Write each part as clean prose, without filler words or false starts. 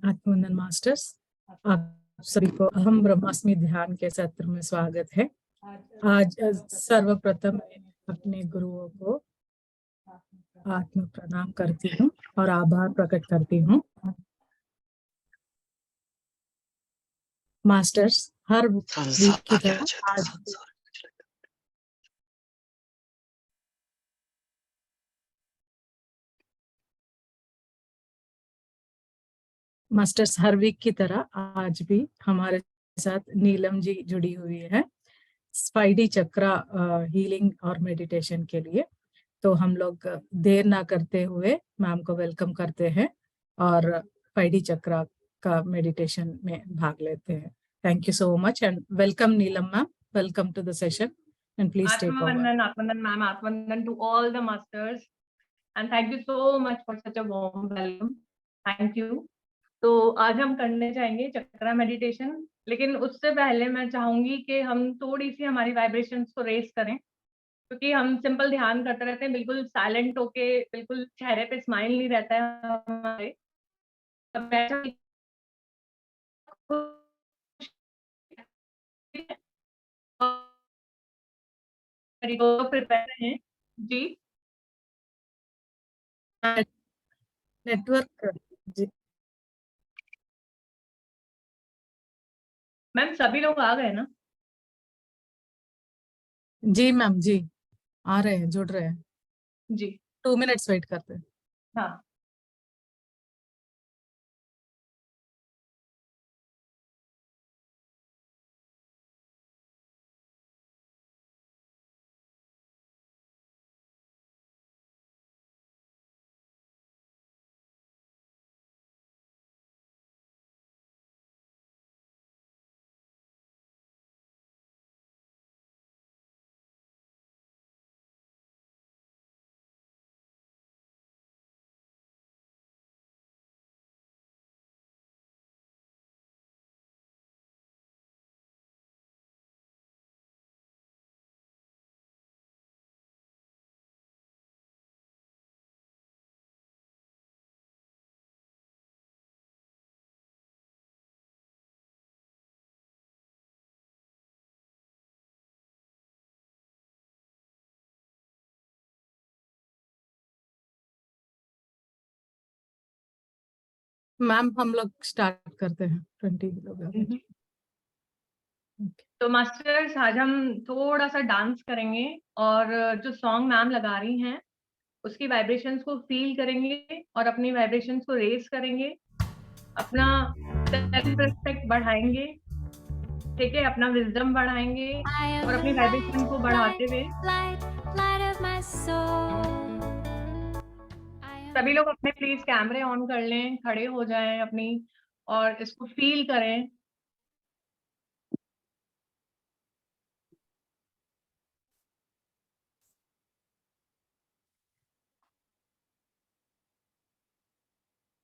आत्मवंदन masters, आप सभी को अहम ब्रह्मास्मि ध्यान के सत्र में स्वागत है। आज सर्वप्रथम अपने गुरुओं को आत्म प्रणाम करती हूँ और आभार प्रकट करती हूँ। मास्टर्स, हर वीक की तरह आज मास्टर्स हर वीक की तरह आज भी हमारे साथ नीलम जी जुड़ी हुई है स्पाइडी चक्रा हीलिंग और मेडिटेशन के लिए। तो हम लोग देर ना करते हुए मैम को वेलकम करते हैं और स्पाइडी चक्रा का मेडिटेशन में भाग लेते हैं। Thank you so much and welcome Neelam ma'am, welcome to the session and please take over. Atmanandan ma'am, Atmanandan to all the masters and thank you so much for such a warm welcome. Thank you. तो आज हम करने जाएंगे चक्रा meditation, लेकिन उससे पहले मैं चाहूंगी कि हम थोड़ी सी हमारी वाइब्रेशंस को रेस करें, क्योंकि हम सिंपल ध्यान करते रहते हैं, बिल्कुल साइलेंट होके, बिल्कुल चेहरे पे स्माइल नहीं रहता है हमारे। प्रिपेयर हैं जी, नेटवर्क जी मैम सभी लोग आ गए ना? जी मैम जी, आ रहे हैं, जुड़ रहे हैं जी। 2 मिनट्स वेट करते हैं। हाँ, मैम हम लोग स्टार्ट करते हैं, 20 लोग आ गए। तो मास्टर्स आज हम थोड़ा सा डांस करेंगे और जो सॉन्ग मैम लगा रही हैं उसकी वाइब्रेशंस को फील करेंगे और अपनी वाइब्रेशंस को रेस करेंगे, अपना सेल्फ रिस्पेक्ट बढ़ाएंगे, ठीक है, अपना विजडम बढ़ाएंगे और अपनी वाइब्रेशन को बढ़ाते हुए सभी लोग अपने प्लीज कैमरे ऑन कर लें, खड़े हो जाएं अपनी और इसको फील करें।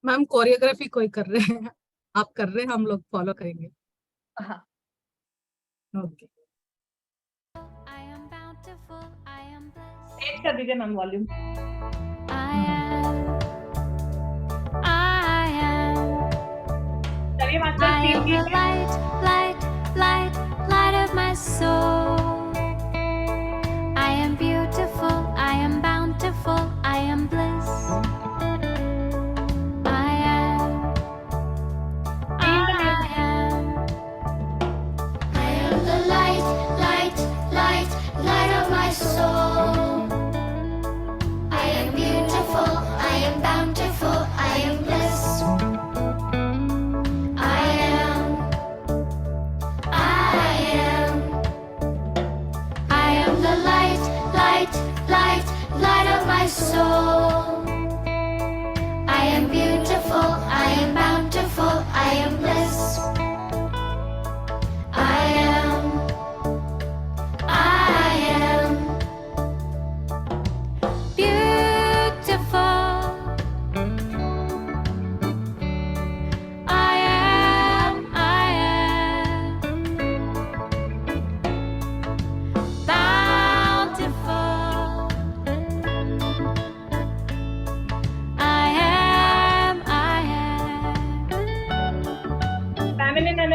मैम कोरियोग्राफी कोई कर रहे हैं, आप कर रहे हैं, हम लोग फॉलो करेंगे। हाँ, ओके, तेज कर दीजिए मैम वॉल्यूम। चलिए मास्टर फील कीजिए। Light of my soul. I am beautiful, I am bountiful, I am bliss. I am the light of my soul. I am beautiful, I am bountiful, I am bliss. Light of my soul. I am beautiful, I am bountiful, I am bliss. I am beautiful. I am bountiful. I am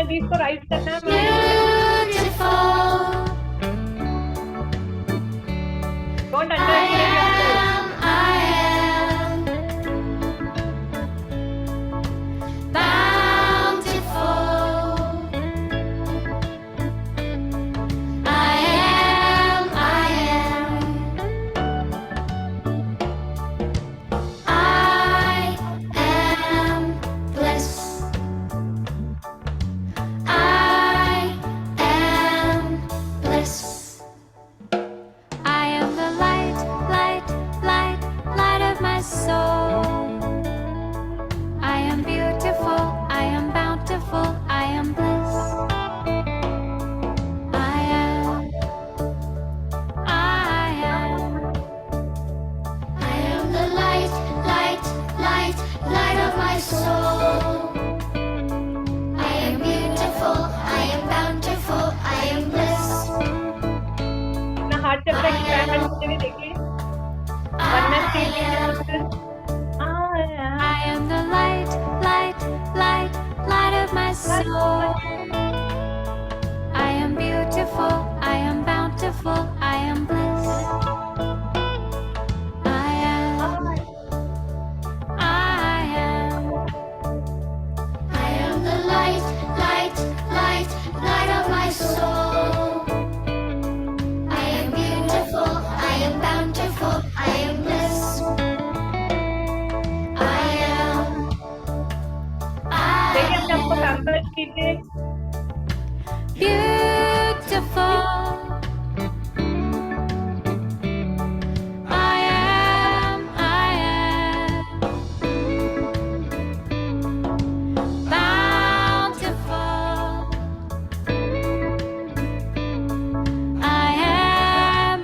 energies को rise करना है beautiful. Don't I underestimate yourself am bountiful. I am bliss. I am bliss. I am the light, light, light, light of my soul. I am beautiful, I am bountiful, I am bliss. I am the light, light, light, light of my soul. I am beautiful, I am bountiful, I am bliss. अपना heart चक्र expand होते हुए देखिए oneness feeling I am the light, light, light, light of my soul. I am beautiful, I am bountiful, I am bliss. I am the light, light, light, light of my soul. I am beautiful, I am bountiful, I am bliss. देखिए अपने आपको Pampers कीजिए Beautiful. I am bountiful. I am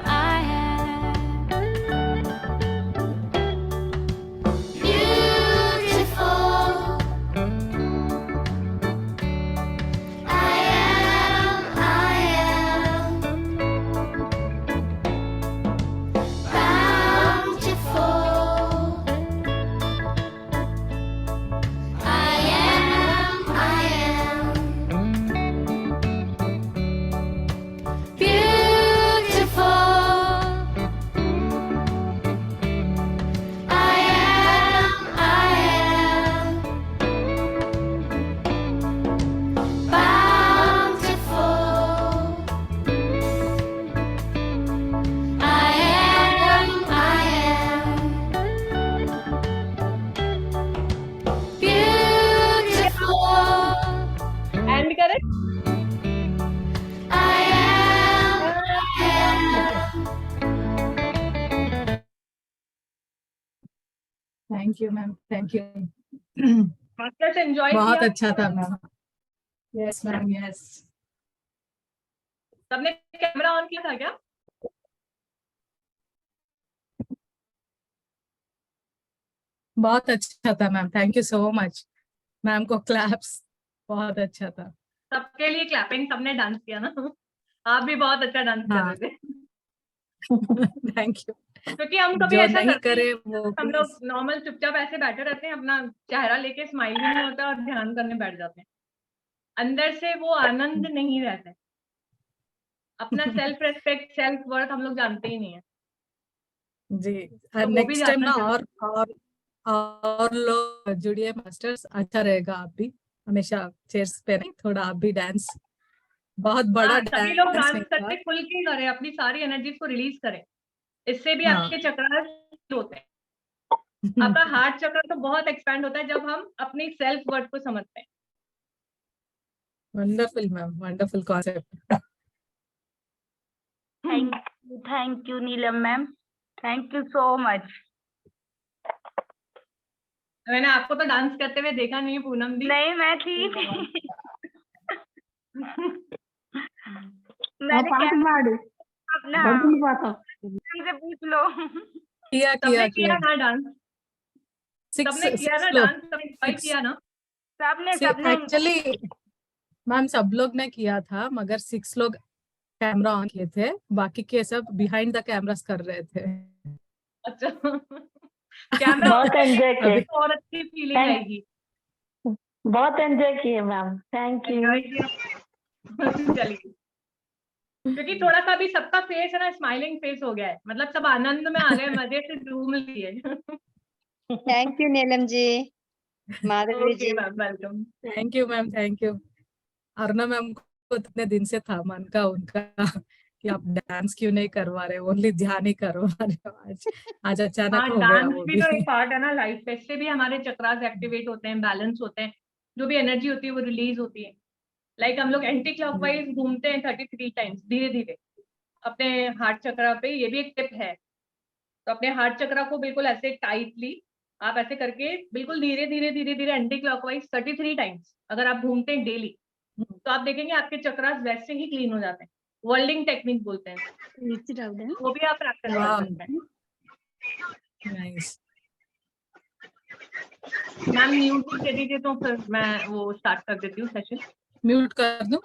beautiful. I am thank you ma'am, thank you. Masters enjoy बहुत किया अच्छा था ma'am. Yes ma'am, yes. सबने camera on किया था क्या? बहुत अच्छा था ma'am, thank you so much. Ma'am को क्लैप्स, बहुत अच्छा था। सबके लिए क्लैपिंग, सबने डांस किया ना। आप भी बहुत अच्छा डांस कर हाँ। रहे थे। Thank you. क्योंकि हम कभी जो ऐसा नहीं करते करे हैं, वो हम please। लोग नॉर्मल चुपचाप ऐसे बैठे रहते हैं, अपना चेहरा लेके स्माइल भी नहीं होता और ध्यान करने बैठ जाते हैं। अंदर से वो आनंद नहीं रहता है। अपना सेल्फ रेस्पेक्ट, सेल्फ वर्थ हम लोग जानते ही नहीं है। जी, तो वो भी नेक्स्ट टाइम ना जानना और लोग जुड़िए मास्टर्स, अच्छा रहेगा। आप भी हमेशा चेयर्स पे नहीं, थोड़ा आप भी डांस, बहुत बड़ा हाँ, सभी लोग डांस डांस नहीं करके था। खुल के करें, अपनी सारी एनर्जीज को रिलीज करें। इससे भी हाँ। आपके चक्र होते हैं। आपका हार्ट चक्र तो बहुत एक्सपैंड होता है जब हम अपनी सेल्फ वर्थ को समझते हैं। Wonderful ma'am, wonderful concept. Thank you, Neelam ma'am. Thank you so much. मैंने आपको तो डांस करते हुए देखा नहीं, पूनम दी। नहीं, मैं थी। मैंने से पूछ लो। किया सबने किया ना डांस? सबने किया ना डांस? सबने एंजॉय किया ना? सबने एक्चुअली मैम सब लोग ने किया था, मगर 6 लोग कैमरा ऑन किए थे, बाकी के सब बिहाइंड द कैमरास कर रहे थे। अच्छा। कैमरा बहुत enjoy किया। और अच्छी फीलिंग आएगी। बहुत एंजॉय किए मैम, थैंक यू। Enjoy किया? चलिए, क्योंकि थोड़ा सा भी सबका फेस है ना स्माइलिंग फेस हो गया है, मतलब सब आनंद में आ गए, मजे से झूम लिए। Thank you Neelam ji, Madhuri okay ji. Ma'am, welcome. Thank you ma'am, thank you. Arna ma'am को इतने दिन से था मन का उनका कि आप डांस क्यों नहीं करवा रहे, ओनली ध्यान ही करवा रहे हो। आज आज अचानक हाँ, हो गया डांस वो भी भी। तो एक पार्ट है ना लाइफ का, इससे भी हमारे चक्रास एक्टिवेट होते हैं, बैलेंस होते हैं, जो भी एनर्जी होती है वो रिलीज होती है। लाइक हम लोग एंटी क्लॉकवाइज घूमते हैं 33 टाइम्स धीरे धीरे अपने हार्ट चक्रा पे, ये भी एक टिप है। तो अपने हार्ट चक्रा को बिल्कुल ऐसे टाइटली आप ऐसे करके बिल्कुल धीरे धीरे धीरे धीरे एंटी क्लॉकवाइज 33 टाइम्स अगर आप घूमते हैं डेली, तो आप देखेंगे आपके चक्रास वैसे ही क्लीन हो जाते हैं। वर्ल्डिंग टेक्निक बोलते हैं, वो भी आप प्रैक्टिस कर वाह, सकते हैं। नाइस। मैम म्यूट दे दीजिए तो फिर मैं वो स्टार्ट कर देती हूँ सेशन। म्यूट कर दूं?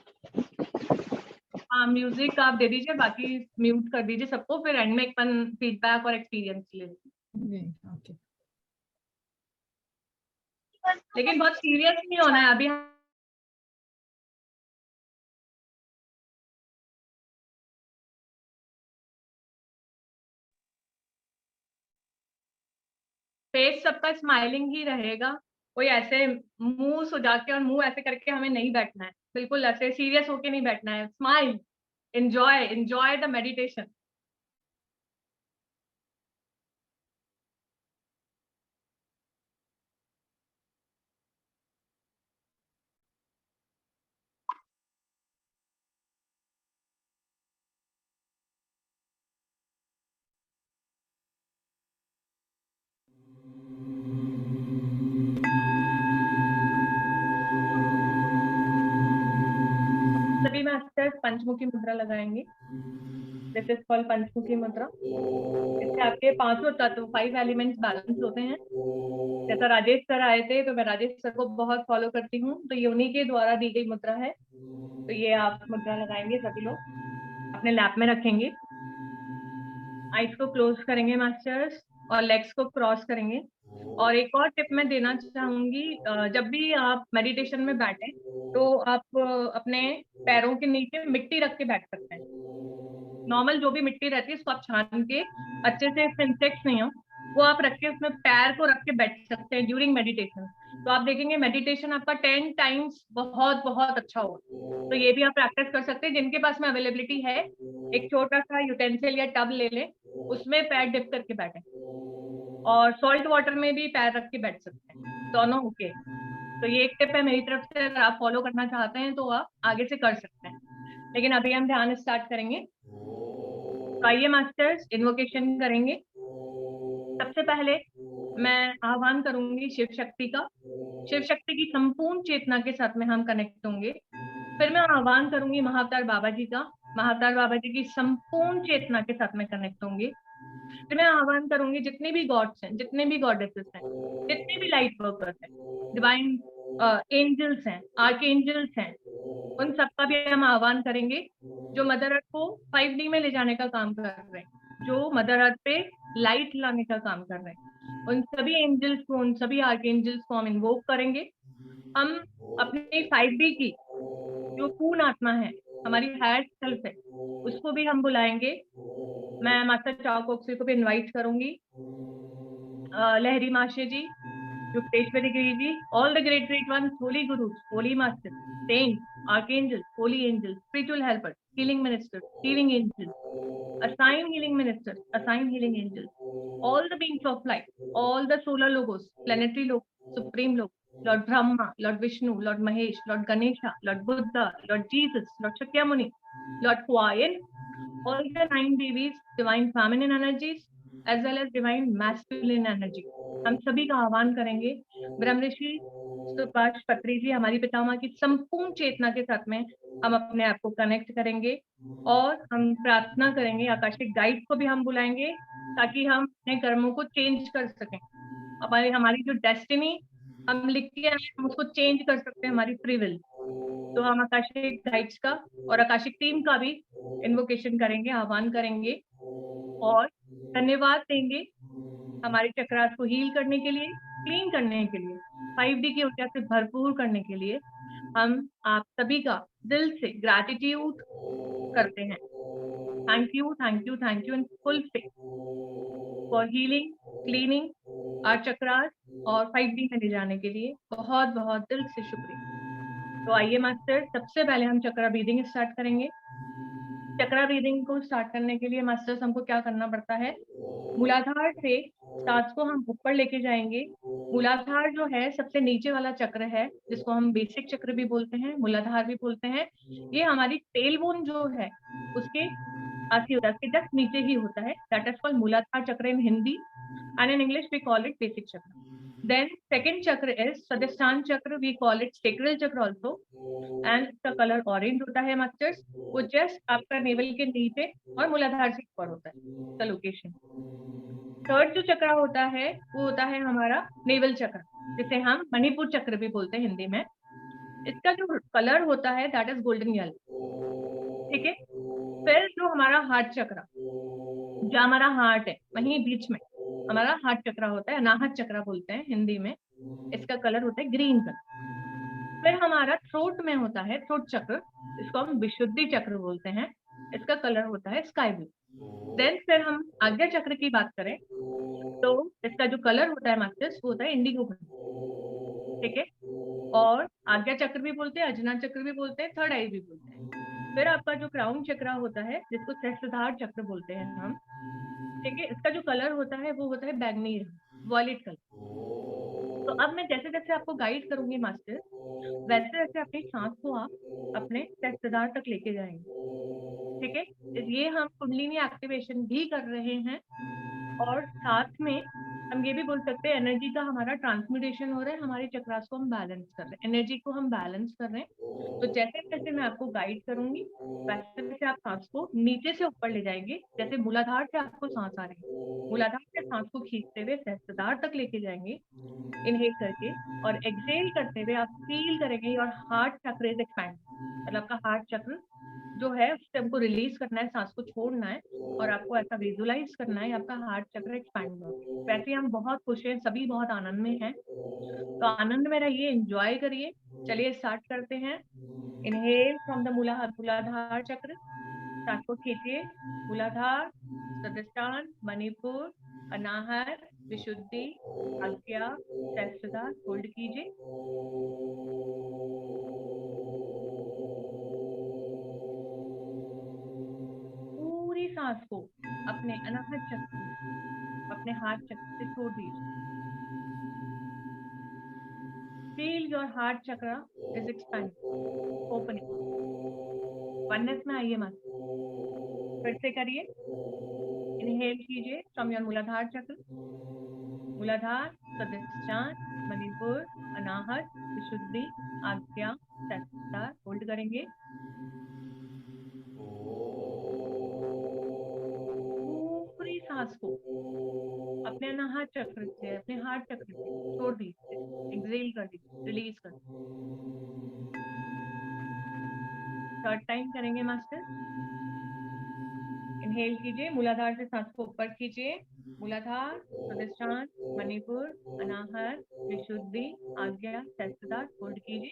हाँ, म्यूजिक आप दे दीजिए, बाकी म्यूट कर दीजिए सबको, फिर एंड में एक फीडबैक और एक्सपीरियंस ले लीजिए। ओके। लेकिन बहुत सीरियस नहीं होना है अभी। फेस सबका स्माइलिंग ही रहेगा, कोई ऐसे मुंह सुजा के और मुंह ऐसे करके हमें नहीं बैठना है, बिल्कुल ऐसे सीरियस होके नहीं बैठना है। Smile, enjoy the meditation. सभी मास्टर्स पंचमुखी मुद्रा लगाएंगे। दिस इज कॉल्ड पंचमुखी मुद्रा। इससे आपके पांचों तत्व 5 एलिमेंट्स बैलेंस होते हैं। जैसा राजेश सर आए थे तो मैं राजेश सर को बहुत फॉलो करती हूँ, तो ये उन्हीं के द्वारा दी गई मुद्रा है। तो ये आप मुद्रा लगाएंगे, सभी लोग अपने लैप में रखेंगे, आईज को क्लोज करेंगे मास्टर्स, और लेग्स को क्रॉस करेंगे। और एक और टिप मैं देना चाहूंगी, जब भी आप मेडिटेशन में बैठे तो आप अपने पैरों के नीचे मिट्टी रख के बैठ सकते हैं। नॉर्मल जो भी मिट्टी रहती है उसको आप छान के अच्छे से, इंसेक्ट्स नहीं हो वो आप रख के उसमें पैर को रख के बैठ सकते हैं ड्यूरिंग मेडिटेशन। तो आप देखेंगे मेडिटेशन आपका 10 टाइम्स बहुत बहुत अच्छा होगा। तो ये भी आप प्रैक्टिस कर सकते हैं। जिनके पास में अवेलेबिलिटी है, एक छोटा सा यूटेंसिल या टब ले लें, उसमें पैर डिप करके बैठे, और सॉल्ट वाटर में भी पैर रख के बैठ सकते हैं, दोनों ओके। तो ये एक टिप है मेरी तरफ से, अगर आप फॉलो करना चाहते हैं तो आप आगे से कर सकते हैं। लेकिन अभी हम ध्यान स्टार्ट करेंगे। तो आइए मास्टर्स, इन्वोकेशन करेंगे। सबसे पहले मैं आह्वान करूंगी शिव शक्ति का। शिव शक्ति की संपूर्ण चेतना के साथ में हम कनेक्ट होंगे। फिर मैं आह्वान करूंगी महाअवतार बाबा जी का। महाअवतार बाबा जी की संपूर्ण चेतना के साथ में कनेक्ट होंगे। फिर मैं आह्वान करूंगी जितने भी गॉड्स हैं, जितने भी गॉडेसेस हैं, जितने भी लाइट वर्कर्स हैं, डिवाइन एंजल्स हैं, आर्क एंजल्स हैं, उन सबका भी हम आह्वान करेंगे जो मदर अर्थ को 5D में ले जाने का काम कर रहे हैं, जो मदर अर्थ पे लाइट लाने का काम कर रहे हैं। उन सभी एंजल्स को, उन सभी आर्क एंजल्स को हम इन्वोक करेंगे। हम अपनी 5D की जो पूर्ण आत्मा है, हमारी हायर सेल्फ है, उसको भी हम बुलाएंगे। मैं मास्टर चाकोक्सी को भी इनवाइट करूंगी, Lahiri Mahasaya ji, Yukteshwari Giri ji, all the great ones, holy gurus, holy master, saint, archangel, holy angel, spiritual helper, healing minister, healing angel, assign healing ministers, assign healing angels, all the beings of light, all the solar logos, planetary logos, supreme logos, Lord Brahma, Lord Vishnu, Lord Mahesh, Lord Ganesha, Lord Buddha, Lord Jesus, Lord Shakyamuni, Lord Kuayin, all the 9 devis, divine feminine energies, as well as divine masculine energy. हम सभी का आह्वान करेंगे। ब्रह्म ऋषि सुभाष पत्री जी, हमारी पितामह की संपूर्ण चेतना के साथ में हम अपने आप को कनेक्ट करेंगे, और हम प्रार्थना करेंगे। आकाशिक गाइड को भी हम बुलाएंगे ताकि हम अपने कर्मों को चेंज कर सकें। हमारी जो डेस्टिनी हम लिख के आए हम उसको चेंज कर सकते हैं, हमारी फ्री विल। तो हम आकाशिक गाइड्स का और आकाशिक टीम का भी इन्वोकेशन करेंगे, आह्वान करेंगे, और धन्यवाद देंगे हमारे चक्रास को हील करने के लिए, क्लीन करने के लिए। 5D की ऊर्जा से भरपूर करने के लिए हम आप सभी का दिल से ग्रैटिट्यूड करते हैं। Thank you, thank you, thank you in full faith for healing, cleaning our chakras और 5D में ले जाने के लिए बहुत बहुत दिल से शुक्रिया। तो आइए मास्टर, सबसे पहले हम चक्रा ब्रीदिंग स्टार्ट करेंगे। चक्रा ब्रीदिंग को स्टार्ट करने के लिए मास्टर्स हमको क्या करना पड़ता है, मूलाधार से सांस को हम ऊपर लेके जाएंगे। मूलाधार जो है सबसे नीचे वाला चक्र है, जिसको हम बेसिक चक्र भी बोलते हैं, मूलाधार भी बोलते हैं। ये हमारी टेल बोन जो है उसके के जस्ट नीचे ही होता है। दैट इज कॉल्ड मूलाधार चक्र इन Hindi, and in English we call it basic chakra. Then second chakra is Swadhisthana chakra, we call it sacral chakra also, and इसका कलर ऑरेंज होता है मास्टर्स। वो जस्ट आपका नेवल के नीचे और मूलाधार से ऊपर होता है, इसका लोकेशन। थर्ड जो चक्र होता है वो होता है हमारा नेवल चक्र, जिसे हम मणिपुर चक्र भी बोलते हैं हिंदी में। इसका जो कलर होता है दैट इज गोल्डन येलो, ठीक है। फिर जो हमारा हार्ट चक्र, जो हमारा हार्ट है वहीं बीच में हमारा हार्ट चक्र होता है, अनाहत चक्र बोलते हैं हिंदी में। इसका कलर होता है ग्रीन कलर। फिर हमारा थ्रोट में होता है थ्रोट चक्र, इसको हम विशुद्धि चक्र बोलते हैं। इसका कलर होता है स्काई ब्लू। देन फिर हम आज्ञा चक्र की बात करें तो इसका जो कलर होता है मास्टर्स वो होता है इंडिगो कलर, ठीक है। और आज्ञा चक्र भी बोलते हैं, अजना चक्र भी बोलते हैं, थर्ड आई भी बोलते हैं। फिर आपका जो क्राउन चक्र होता है जिसको सहस्त्रधार चक्र बोलते हैं हम, ठीक है। इसका जो कलर होता है वो होता है बैंगनी वॉयलेट कलर। तो अब मैं जैसे जैसे आपको गाइड करूंगी मास्टर, वैसे वैसे अपनी सांस को आप अपने सहस्त्रधार तक लेके जाएंगे, ठीक है। ये हम कुंडलिनी एक्टिवेशन भी कर रहे हैं और साथ में हम ये भी बोल सकते हैं एनर्जी का हमारा ट्रांसम्यूटेशन हो रहा है, हमारे चक्रास को हम बैलेंस कर रहे हैं, एनर्जी को हम बैलेंस कर रहे हैं। तो जैसे जैसे मैं आपको गाइड करूंगी वैसे वैसे आप सांस को नीचे से ऊपर ले जाएंगे। जैसे मूलाधार से आपको सांस आ रही है, मूलाधार से सांस को खींचते हुए सहस्त्रधार तक लेके जाएंगे इनहेल करके, और एक्सहेल करते हुए आप फील करेंगे योर हार्ट चक्र इज एक्सपैंड। मतलब आपका हार्ट चक्र जो है उससे हमको रिलीज करना है, सांस को छोड़ना है और आपको ऐसा विजुलाइज करना है आपका हार्ट चक्र एक्सपैंड हो। वैसे हम बहुत खुश हैं, सभी बहुत आनंद में हैं, तो आनंद में रहिए, एंजॉय करिए। चलिए स्टार्ट करते हैं। इनहेल फ्रॉम द मूलाधार चक्र, सांस को खींचिए। मूलाधार, स्वादिष्ठान, मणिपुर, अनाहत, विशुद्धि, आज्ञा, सहस्त्रधार, होल्ड कीजिए। पूरी सांस को अपने अनाहत चक्र, अपने हार्ट चक्र से छोड़ दीजिए। फील योर हार्ट चक्र इज एक्सपैंडिंग, ओपनिंग। वननेस में आइए मत, फिर से करिए। इनहेल कीजिए फ्रॉम योर मूलाधार चक्र, मूलाधार, स्वादिष्ठान, मणिपुर, अनाहत, विशुद्धि, आज्ञा, सहस्त्रधार, होल्ड करेंगे। पूरी सांस को अपने अनाहत चक्र से, अपने हार्ट चक्र से छोड़ दीजिए, एक्सहेल कर दीजिए, रिलीज कर दीजिए। थर्ड टाइम करेंगे मास्टर। इनहेल कीजिए, मूलाधार से सांस को ऊपर खींचिए। मूलाधार, स्वादिष्ठान, मणिपुर, अनाहत, विशुद्धि, आज्ञा, सहस्त्रधार, होल्ड कीजिए।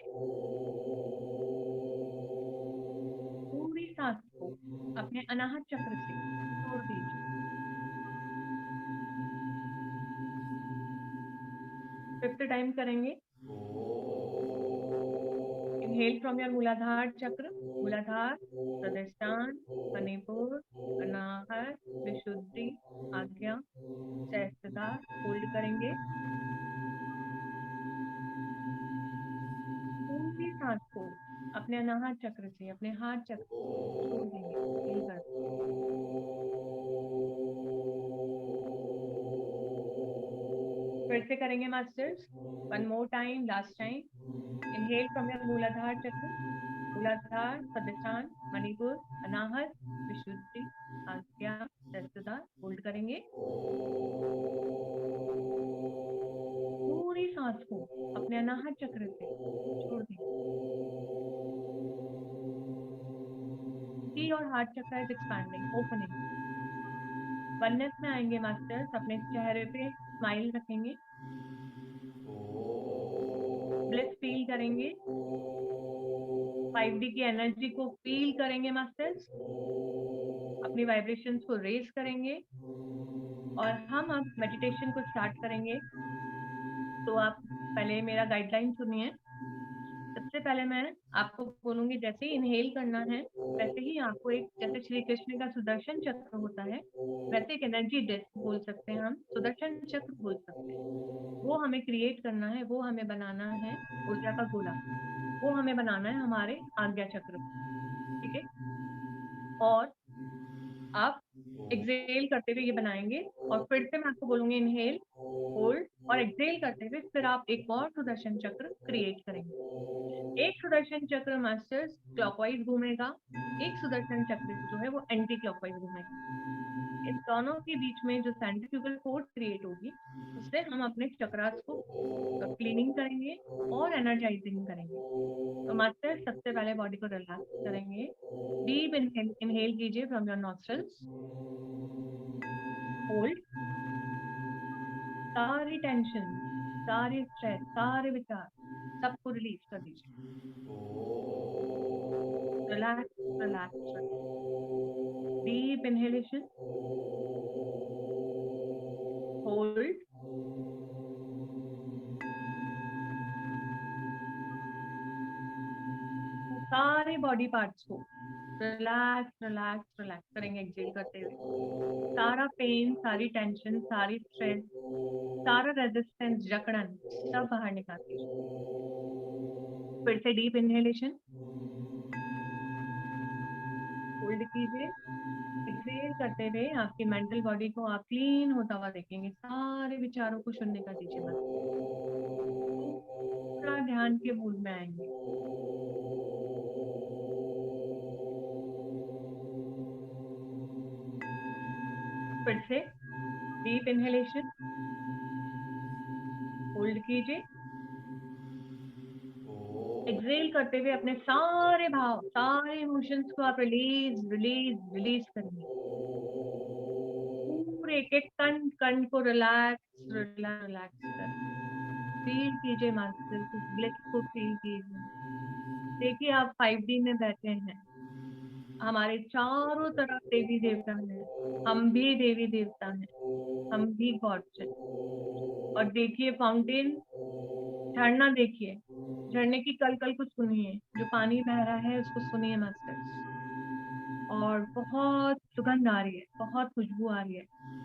पूरी सांस को अपने अनाहत चक्र से छोड़ दीजिए। फिफ्थ टाइम करेंगे। इनहेल फ्रॉम योर मूलाधार चक्र, मूलाधार, स्वादिष्ठान, मणिपुर, अनाहत, विशुद्धि, आज्ञा, सहस्त्रधार, होल्ड करेंगे। पूरी सांस को अपने अनाहत चक्र से, अपने हार्ट चक्र से छोड़ देंगे, फील कर। फिर से करेंगे masters, one more time, last time. Inhale from your मूलाधार चक्र, मूलाधार, स्वादिष्ठान, मणिपुर, अनाहत, विशुद्धि, आज्ञा, सहस्त्रधार, होल्ड करेंगे। पूरी सांस को अपने अनाहत चक्र से छोड़ देंगे। और हार्ट चक्र इज एक्सपैंडिंग, ओपनिंग। वननेस में आएंगे मास्टर्स, अपने चेहरे पे स्माइल रखेंगे। ब्लिस फील करेंगे, 5D की एनर्जी को फील करेंगे मास्टर्स, अपनी वाइब्रेशंस को रेज करेंगे और हम अब मेडिटेशन को स्टार्ट करेंगे। तो आप पहले मेरा गाइडलाइन सुनिए। सबसे पहले मैं आपको बोलूंगी जैसे ही इनहेल करना है वैसे ही आपको एक, जैसे श्री कृष्ण का सुदर्शन चक्र होता है वैसे एक एनर्जी डिस्क बोल सकते हैं हम, सुदर्शन चक्र बोल सकते हैं, वो हमें क्रिएट करना है, वो हमें बनाना है, ऊर्जा का गोला वो हमें बनाना है हमारे आज्ञा चक्र, ठीक है। और आप एक्सेल करते हुए ये बनाएंगे और फिर से मैं आपको बोलूंगी इनहेल, होल्ड और एक्सेल करते हुए फिर आप एक और सुदर्शन चक्र क्रिएट करेंगे। एक सुदर्शन चक्र मास्टर्स क्लॉकवाइज घूमेगा, एक सुदर्शन चक्र जो है वो एंटी क्लॉकवाइज घूमेगा। इस दोनों के बीच में जो सेंट्रीफ्यूगल फोर्स क्रिएट होगी उससे हम अपने चक्रास को क्लीनिंग करेंगे और एनर्जाइजिंग करेंगे। तो मास्टर सबसे पहले बॉडी को रिलैक्स करेंगे, डीप इनहेल कीजिए फ्रॉम योर नॉस्ट्रल्स, होल्ड, सारी टेंशन, सारे स्ट्रेस, सारे विचार सबको रिलीज कर दीजिए। Relax relax, deep inhalation, hold, सारे बॉडी पार्ट्स को रिलैक्स रिलैक्स रिलैक्स करेंगे एक्सेल करते हुए। सारा पेन, सारी टेंशन, सारी स्ट्रेस, सारा रेजिस्टेंस, जकड़न सब बाहर निकाल दीजिए। फिर से डीप इनहेलेशन, होल्ड कीजिए, एक्सेल करते हुए आपकी मेंटल बॉडी को आप क्लीन होता हुआ देखेंगे, सारे विचारों को शून्य कर दीजिए। बस पूरा ध्यान के मूड में आएंगे। फिर से डीप इनहेलेशन, होल्ड कीजिए, एक्सेल करते हुए अपने सारे भाव, सारे इमोशंस को आप रिलीज रिलीज रिलीज करेंगे। पूरे एक एक कण कण को रिलैक्स रिलैक्स रिलैक्स कर फील कीजिए, मास्टर को ब्लिस को फील कीजिए। देखिए आप 5D में बैठे हैं, हमारे चारों तरफ देवी देवता हैं, हम भी देवी देवता हैं, हम भी गॉड्स हैं। और देखिए फाउंटेन, झरना देखिए, झरने की कल कल को सुनिए, जो पानी बह रहा है उसको सुनिए मास्टर्स। और बहुत सुगंध आ रही है, बहुत खुशबू आ रही है,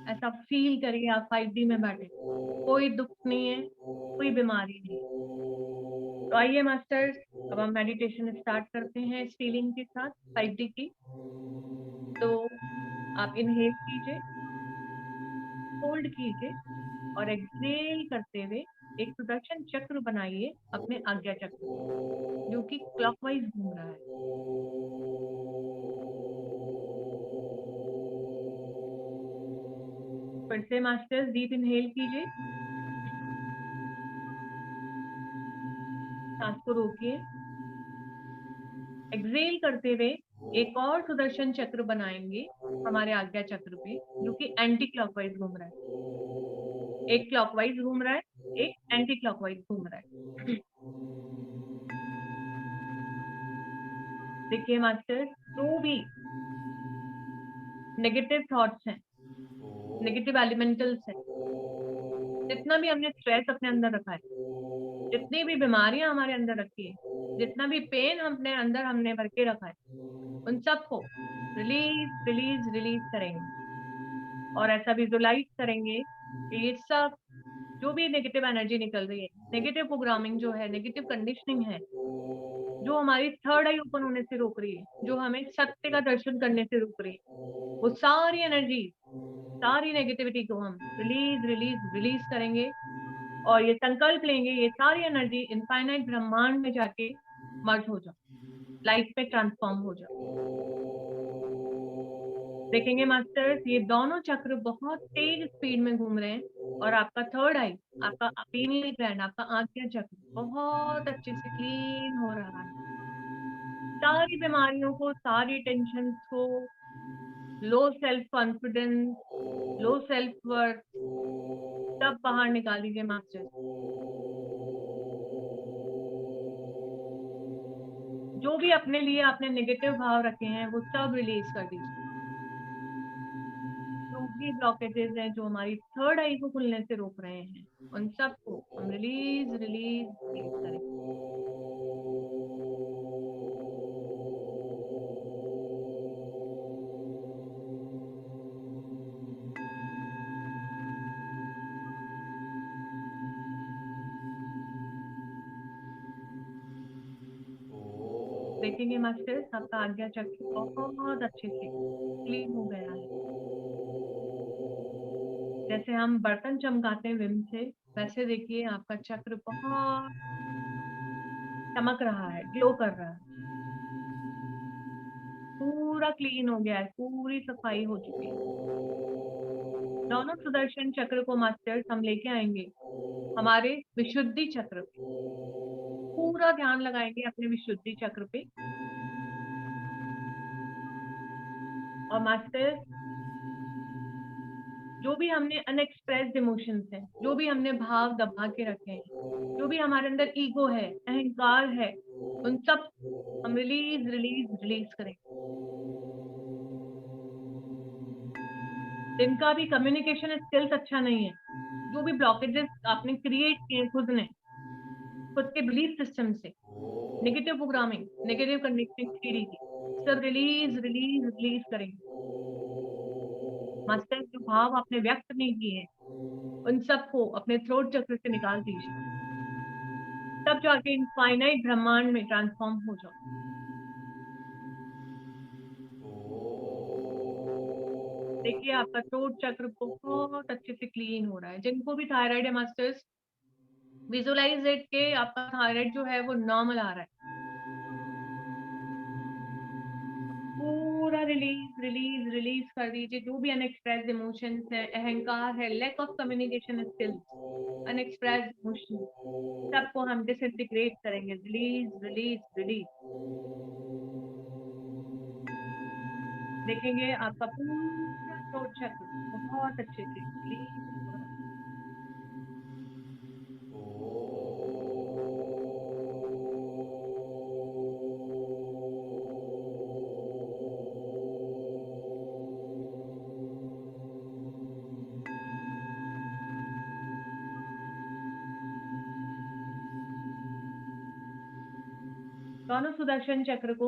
ऐसा फील करिए आप 5D में बैठे, कोई दुख नहीं है, कोई बीमारी नहीं। तो आइए मास्टर्स, अब हम मेडिटेशन स्टार्ट करते हैं इस फीलिंग के साथ 5D की। तो आप इनहेल कीजिए, होल्ड कीजिए और एक्सहेल करते हुए एक सुदर्शन चक्र बनाइए अपने आज्ञा चक्र, जो कि क्लॉकवाइज घूम रहा है। फिर से मास्टर्स डीप इनहेल कीजिए, सांस को रोकिए, एक्सहेल करते हुए एक और सुदर्शन चक्र बनाएंगे हमारे आज्ञा चक्र पे, जो कि एंटी क्लॉकवाइज घूम रहा है। एक क्लॉकवाइज घूम रहा है, एक एंटी क्लॉकवाइज घूम रहा है। देखिए मास्टर, जो भी नेगेटिव थॉट्स हैं, नेगेटिव एलिमेंटल्स हैं, जितना भी हमने स्ट्रेस अपने अंदर रखा है, जितनी भी बीमारियां हमारे अंदर रखी है, जितना भी पेन अपने अंदर हमने भर के रखा है, उन सबको रिलीज रिलीज रिलीज करेंगे। और ऐसा विजुलाइज करेंगे कि ये सब जो भी नेगेटिव एनर्जी निकल रही है, नेगेटिव प्रोग्रामिंग जो है, नेगेटिव कंडीशनिंग है, जो हमारी थर्ड आई ओपन होने से रोक रही है, जो हमें सत्य का दर्शन करने से रोक रही है, वो सारी एनर्जी, सारी नेगेटिविटी को हम रिलीज रिलीज रिलीज करेंगे। और ये संकल्प लेंगे, ये सारी एनर्जी इनफाइनाइट ब्रह्मांड में जाके मर्ज हो जाओ, लाइफ में ट्रांसफॉर्म हो जाओ। देखेंगे मास्टर्स, ये दोनों चक्र बहुत तेज स्पीड में घूम रहे हैं और आपका थर्ड आई, आपका पीनियल ग्लैंड, आपका आज्ञा चक्र बहुत अच्छे से क्लीन हो रहा है। सारी बीमारियों को, सारी टेंशन को, low self confidence, low self worth, सब बाहर निकाल दीजिए मास्टर। जो भी अपने लिए आपने नेगेटिव भाव रखे हैं वो सब रिलीज कर दीजिए। जो भी ब्लॉकेजेस हैं जो हमारी थर्ड आई को खुलने से रोक रहे हैं, उन सबको हम रिलीज रिलीज रिलीज करें। देखेंगे मास्टर्स, आपका आज्ञा चक्र बहुत अच्छे से क्लीन हो गया है। जैसे हम बर्तन चमकाते हैं विम से, वैसे देखिए आपका चक्र बहुत चमक रहा है, ग्लो कर रहा है, पूरा क्लीन हो गया है, पूरी सफाई हो चुकी है। दोनों सुदर्शन चक्र को मास्टर्स हम लेके आएंगे हमारे विशुद्धि चक्र पे। पूरा ध्यान लगाएंगे अपने विशुद्धि चक्र पे। और मास्टर, जो भी हमने अनएक्सप्रेस्ड इमोशंस हैं, जो भी हमने भाव दबा के रखे हैं, जो भी हमारे अंदर ईगो है, अहंकार है, उन सब हम रिलीज रिलीज रिलीज करेंगे। जिनका भी कम्युनिकेशन स्किल्स अच्छा नहीं है, जो भी ब्लॉकेजेस आपने क्रिएट किए खुद ने, खुद के बिलीफ सिस्टम से, negative programming, negative conditioning theory की, सब रिलीज रिलीज रिलीज करेंगे। मास्टर, जो भाव आपने व्यक्त नहीं किए हैं उन सबको अपने थ्रोट चक्र से निकाल दीजिए, तब जाके इनफाइनाइट ब्रह्मांड में ट्रांसफॉर्म हो जाओ। देखिए आपका थ्रोट चक्र बहुत अच्छे से क्लीन हो रहा है। जिनको भी थायराइड है मास्टर्स, विजुअलाइज इट के आपका थायराइड जो है वो नॉर्मल आ रहा है। पूरा रिलीज रिलीज रिलीज कर दीजिए। जो भी अनएक्सप्रेस्ड इमोशंस है, अहंकार है, lack of communication skills, unexpressed emotion, सबको हम डिसइंटीग्रेट करेंगे। Release release release. देखेंगे आपका पूरा थ्रोट चक्र बहुत अच्छे से रिलीज हो रहा है। दोनों सुदर्शन चक्र को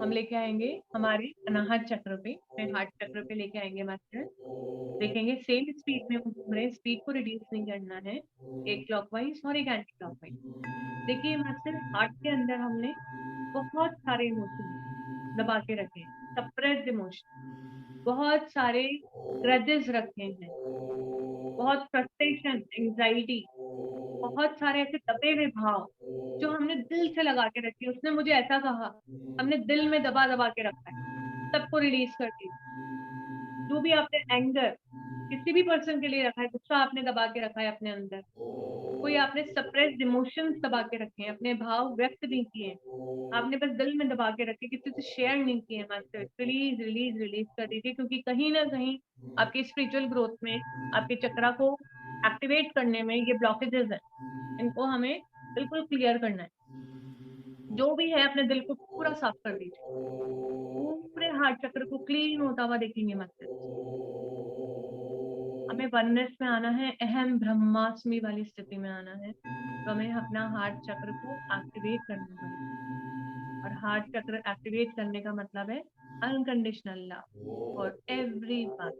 हम लेके आएंगे हमारे अनाहत चक्र पे, हार्ट चक्र पे लेके आएंगे मास्टर। देखेंगे सेम स्पीड में घूम रहे, स्पीड को रिड्यूस नहीं करना है, एक क्लॉकवाइज और एक एंटी क्लॉकवाइज। देखिए मास्टर, हार्ट के अंदर हमने बहुत सारे इमोशन दबा के रखे, सप्रेस्ड इमोशन, बहुत सारे ग्रजेस रखे हैं, बहुत फ्रस्ट्रेशन, एंजाइटी, बहुत सारे ऐसे दबे हुए भाव जो हमने दिल से लगा के रखे। उसने मुझे ऐसा कहा, हमने दिल में दबा दबा के रखा है, सबको रिलीज कर दी। जो भी आपने एंगर किसी भी पर्सन के लिए रखा है, गुस्सा आपने दबा के रखा है अपने अंदर, कोई आपने सप्रेस्ड इमोशंस दबा के रखे हैं, अपने भाव व्यक्त नहीं किए, आपने बस दिल में दबा के रखे, किसी से शेयर नहीं किए, मास्टर रिलीज रिलीज रिलीज कर दीजिए। क्योंकि कहीं ना कहीं आपकी स्पिरिचुअल ग्रोथ में, आपके चक्रा को एक्टिवेट करने में ये ब्लॉकेजेस हैं, इनको हमें बिल्कुल क्लियर करना है। जो भी है अपने दिल को पूरा साफ कर दीजिए। पूरे हार्ट चक्र को क्लीन होता हुआ देखेंगे मास्टर। हमें वननेस में आना है, अहम ब्रह्मास्मि वाली स्थिति में आना है, तो हमें अपना हार्ट चक्र को एक्टिवेट करना पड़ेगा। और हार्ट चक्र एक्टिवेट करने का मतलब है unconditional love for everyone,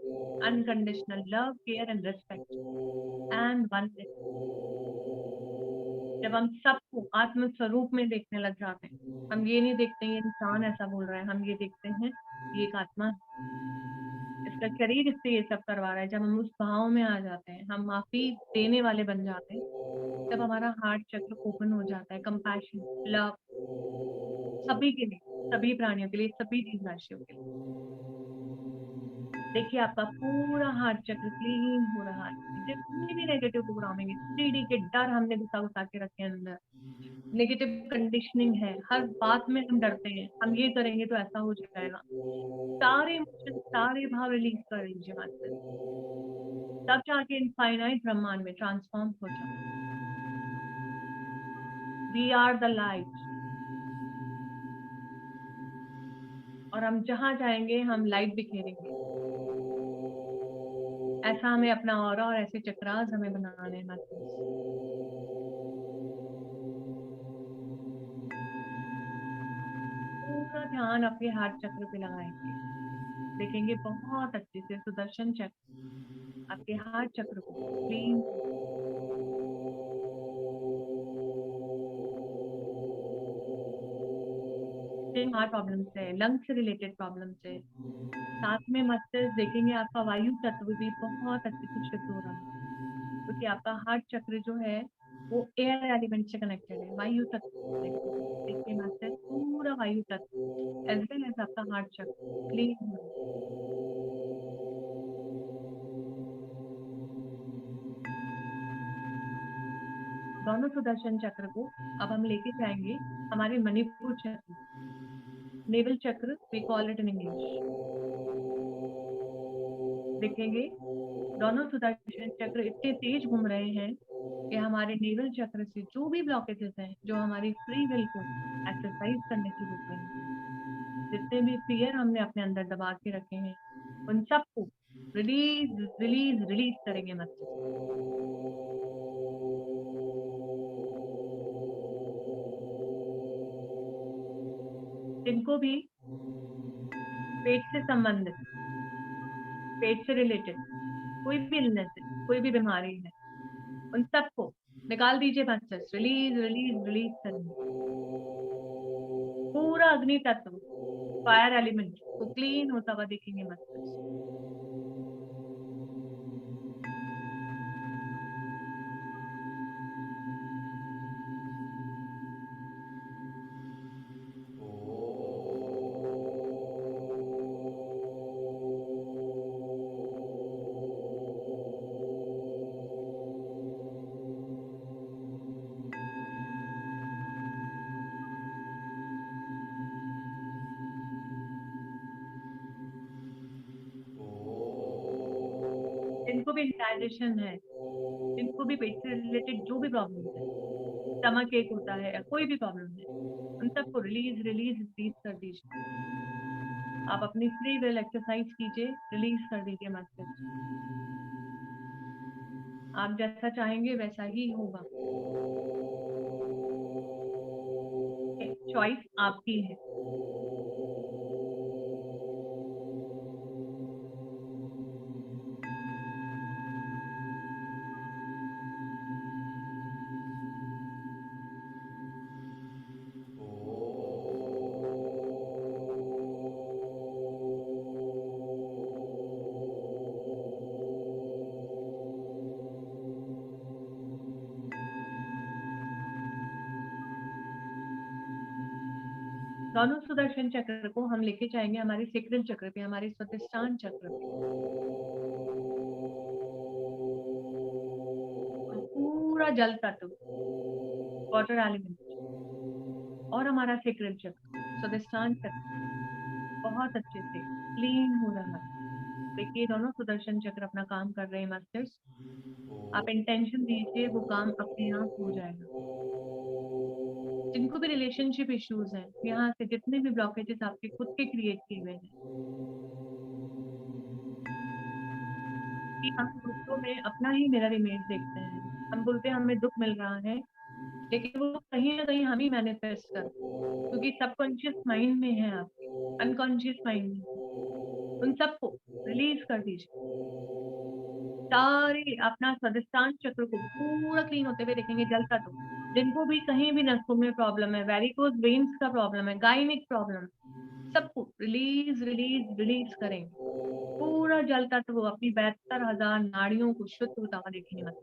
unconditional love, care and respect and oneness. जब हम सबको आत्म स्वरूप में देखने लग जाते हैं, हम ये नहीं देखते ये इंसान ऐसा बोल रहा है, हम ये देखते हैं ये एक आत्मा है, इसका शरीर इससे ये सब करवा रहा है। जब हम उस भाव में आ जाते हैं, हम माफी देने वाले बन जाते हैं, तब हमारा हार्ट चक्र ओपन हो जाता है। कंपैशन, लव, सभी के लिए, सभी प्राणियों के लिए, सभी जीव राशियों के लिए। देखिए आपका पूरा हार्ट चक्र क्लीन हो रहा है। जितनी भी नेगेटिव प्रोग्रामिंग है, 3D के डर हमने घुसा घुसा के रखे हैं अंदर, नेगेटिव कंडीशनिंग है, हर बात में हम डरते हैं, हम ये करेंगे तो ऐसा हो जाएगा, सारे इमोशन, सारे भाव रिलीज कर दीजिए मास्टर, तब जाके इनफाइनाइट ब्रह्मांड में ट्रांसफॉर्म हो जाओ। वी आर द लाइट, और हम जहाँ जाएंगे हम लाइट बिखेरेंगे। ऐसा हमें अपना ऑरा और ऐसे चक्रास हमें बनाने हैं मास्टर्स। पूरा ध्यान आपके हार्ट चक्र पे लगाएंगे, देखेंगे बहुत अच्छे से सुदर्शन चक्र आपके हार्ट चक्र को क्लीन। हार्ट प्रॉब्लम से, लंग से रिलेटेड प्रॉब्लम से, साथ में मस्तिष्क देखेंगे आपका वायु तत्व भी बहुत अच्छे से शुद्ध हो रहा है, क्योंकि आपका हार्ट चक्र जो है वो एयर एलिमेंट से कनेक्टेड है, वायु तत्व से connected है। देखिए मस्तिष्क पूरा वायु तत्व एज वेल एज आपका हार्ट चक्र क्लीन हो रहा है। दोनों सुदर्शन चक्र को अब हम लेके जाएंगे हमारे Manipur chakra, navel chakra, we call it in English. देखेंगे दोनों सुदर्शन चक्र इतने तेज घूम रहे हैं कि हमारे नेवल चक्र से जो भी ब्लॉकेजेस हैं, जो हमारी फ्री विल को एक्सरसाइज करने से रोक रहे हैं, जितने भी फियर हमने अपने अंदर दबा के रखे हैं, उन सबको रिलीज रिलीज रिलीज करेंगे मस्तिष्क। जिनको भी पेट से संबंधित, पेट से रिलेटेड कोई भी इलनेस है, कोई भी बीमारी है, उन सबको निकाल दीजिए मस्तिष्क, रिलीज रिलीज रिलीज करेंगे। पूरा अग्नि तत्व, फायर एलिमेंट को क्लीन होता हुआ देखेंगे मस्तिष्क। जिनको भी इंडाइजेशन है, जिनको भी पेट से रिलेटेड जो भी प्रॉब्लम है, स्टमक एक होता है या कोई भी प्रॉब्लम है, उन सबको रिलीज रिलीज रिलीज कर दीजिए। आप अपनी फ्री विल एक्सरसाइज कीजिए, रिलीज कर दीजिए मस्तिष्क। आप जैसा चाहेंगे वैसा ही होगा, चॉइस आपकी है। दोनों सुदर्शन चक्र को हम लेके जाएंगे हमारे सेक्रल चक्र पे, हमारे स्वादिष्टान चक्र पे। पूरा जल तत्व, वाटर एलिमेंट और हमारा सेक्रल चक्र, स्वादिष्टान चक्र बहुत अच्छे से क्लीन हो रहा है। देखिए दोनों सुदर्शन चक्र अपना काम कर रहे हैं मस्तिष्क। आप इंटेंशन दीजिए, वो काम अपने आप हो जाएगा। जिनको भी रिलेशनशिप इश्यूज हैं, यहाँ से जितने भी ब्लॉकेजेस आपके खुद के क्रिएट किए हुए हैं, कि हम दूसरों में अपना ही मिरर इमेज देखते हैं। हम बोलते हैं हमें दुख मिल रहा है, लेकिन वो कहीं ना कहीं हम ही मैनिफेस्ट कर, क्योंकि सबकॉन्शियस माइंड में है, आपके अनकॉन्शियस माइंड में। उन सबको रिलीज कर दीजिए। सारे अपना स्वादिष्टान चक्र को पूरा क्लीन होते हुए देखेंगे, जलता तो। जिनको भी कहीं भी नसों में प्रॉब्लम है, वेरिकोज वेन्स का प्रॉब्लम है, गायनिक प्रॉब्लम, सबको रिलीज रिलीज रिलीज करेंगे। पूरा जल तत्व अपनी 72,000 नाड़ियों को शुद्ध होता हुआ देखेंगे मत।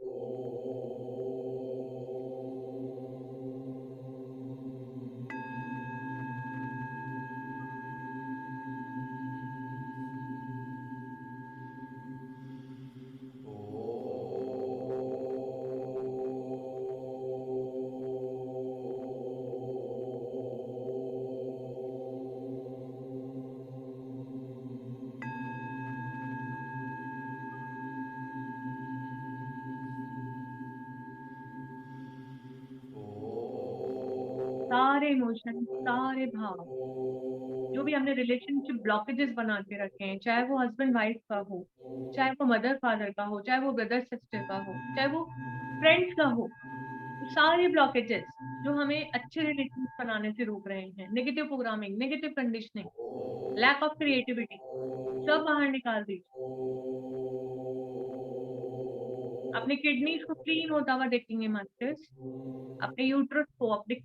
सारे इमोशन, सारे भाव जो भी हमने रिलेशनशिप ब्लॉकेजेस बना के रखे हैं, चाहे वो हस्बैंड वाइफ का हो, चाहे वो मदर फादर का हो, चाहे वो ब्रदर सिस्टर का हो, चाहे वो फ्रेंड्स का हो, सारे ब्लॉकेजेस जो हमें अच्छे रिलेशन बनाने से रोक रहे हैं, negative programming, negative conditioning, lack of creativity, सब बाहर निकाल दीजिए। अपने किडनीज को क्लीन होता हुआ देखेंगे मास्टर्स, अपने यूट्रस को, अपने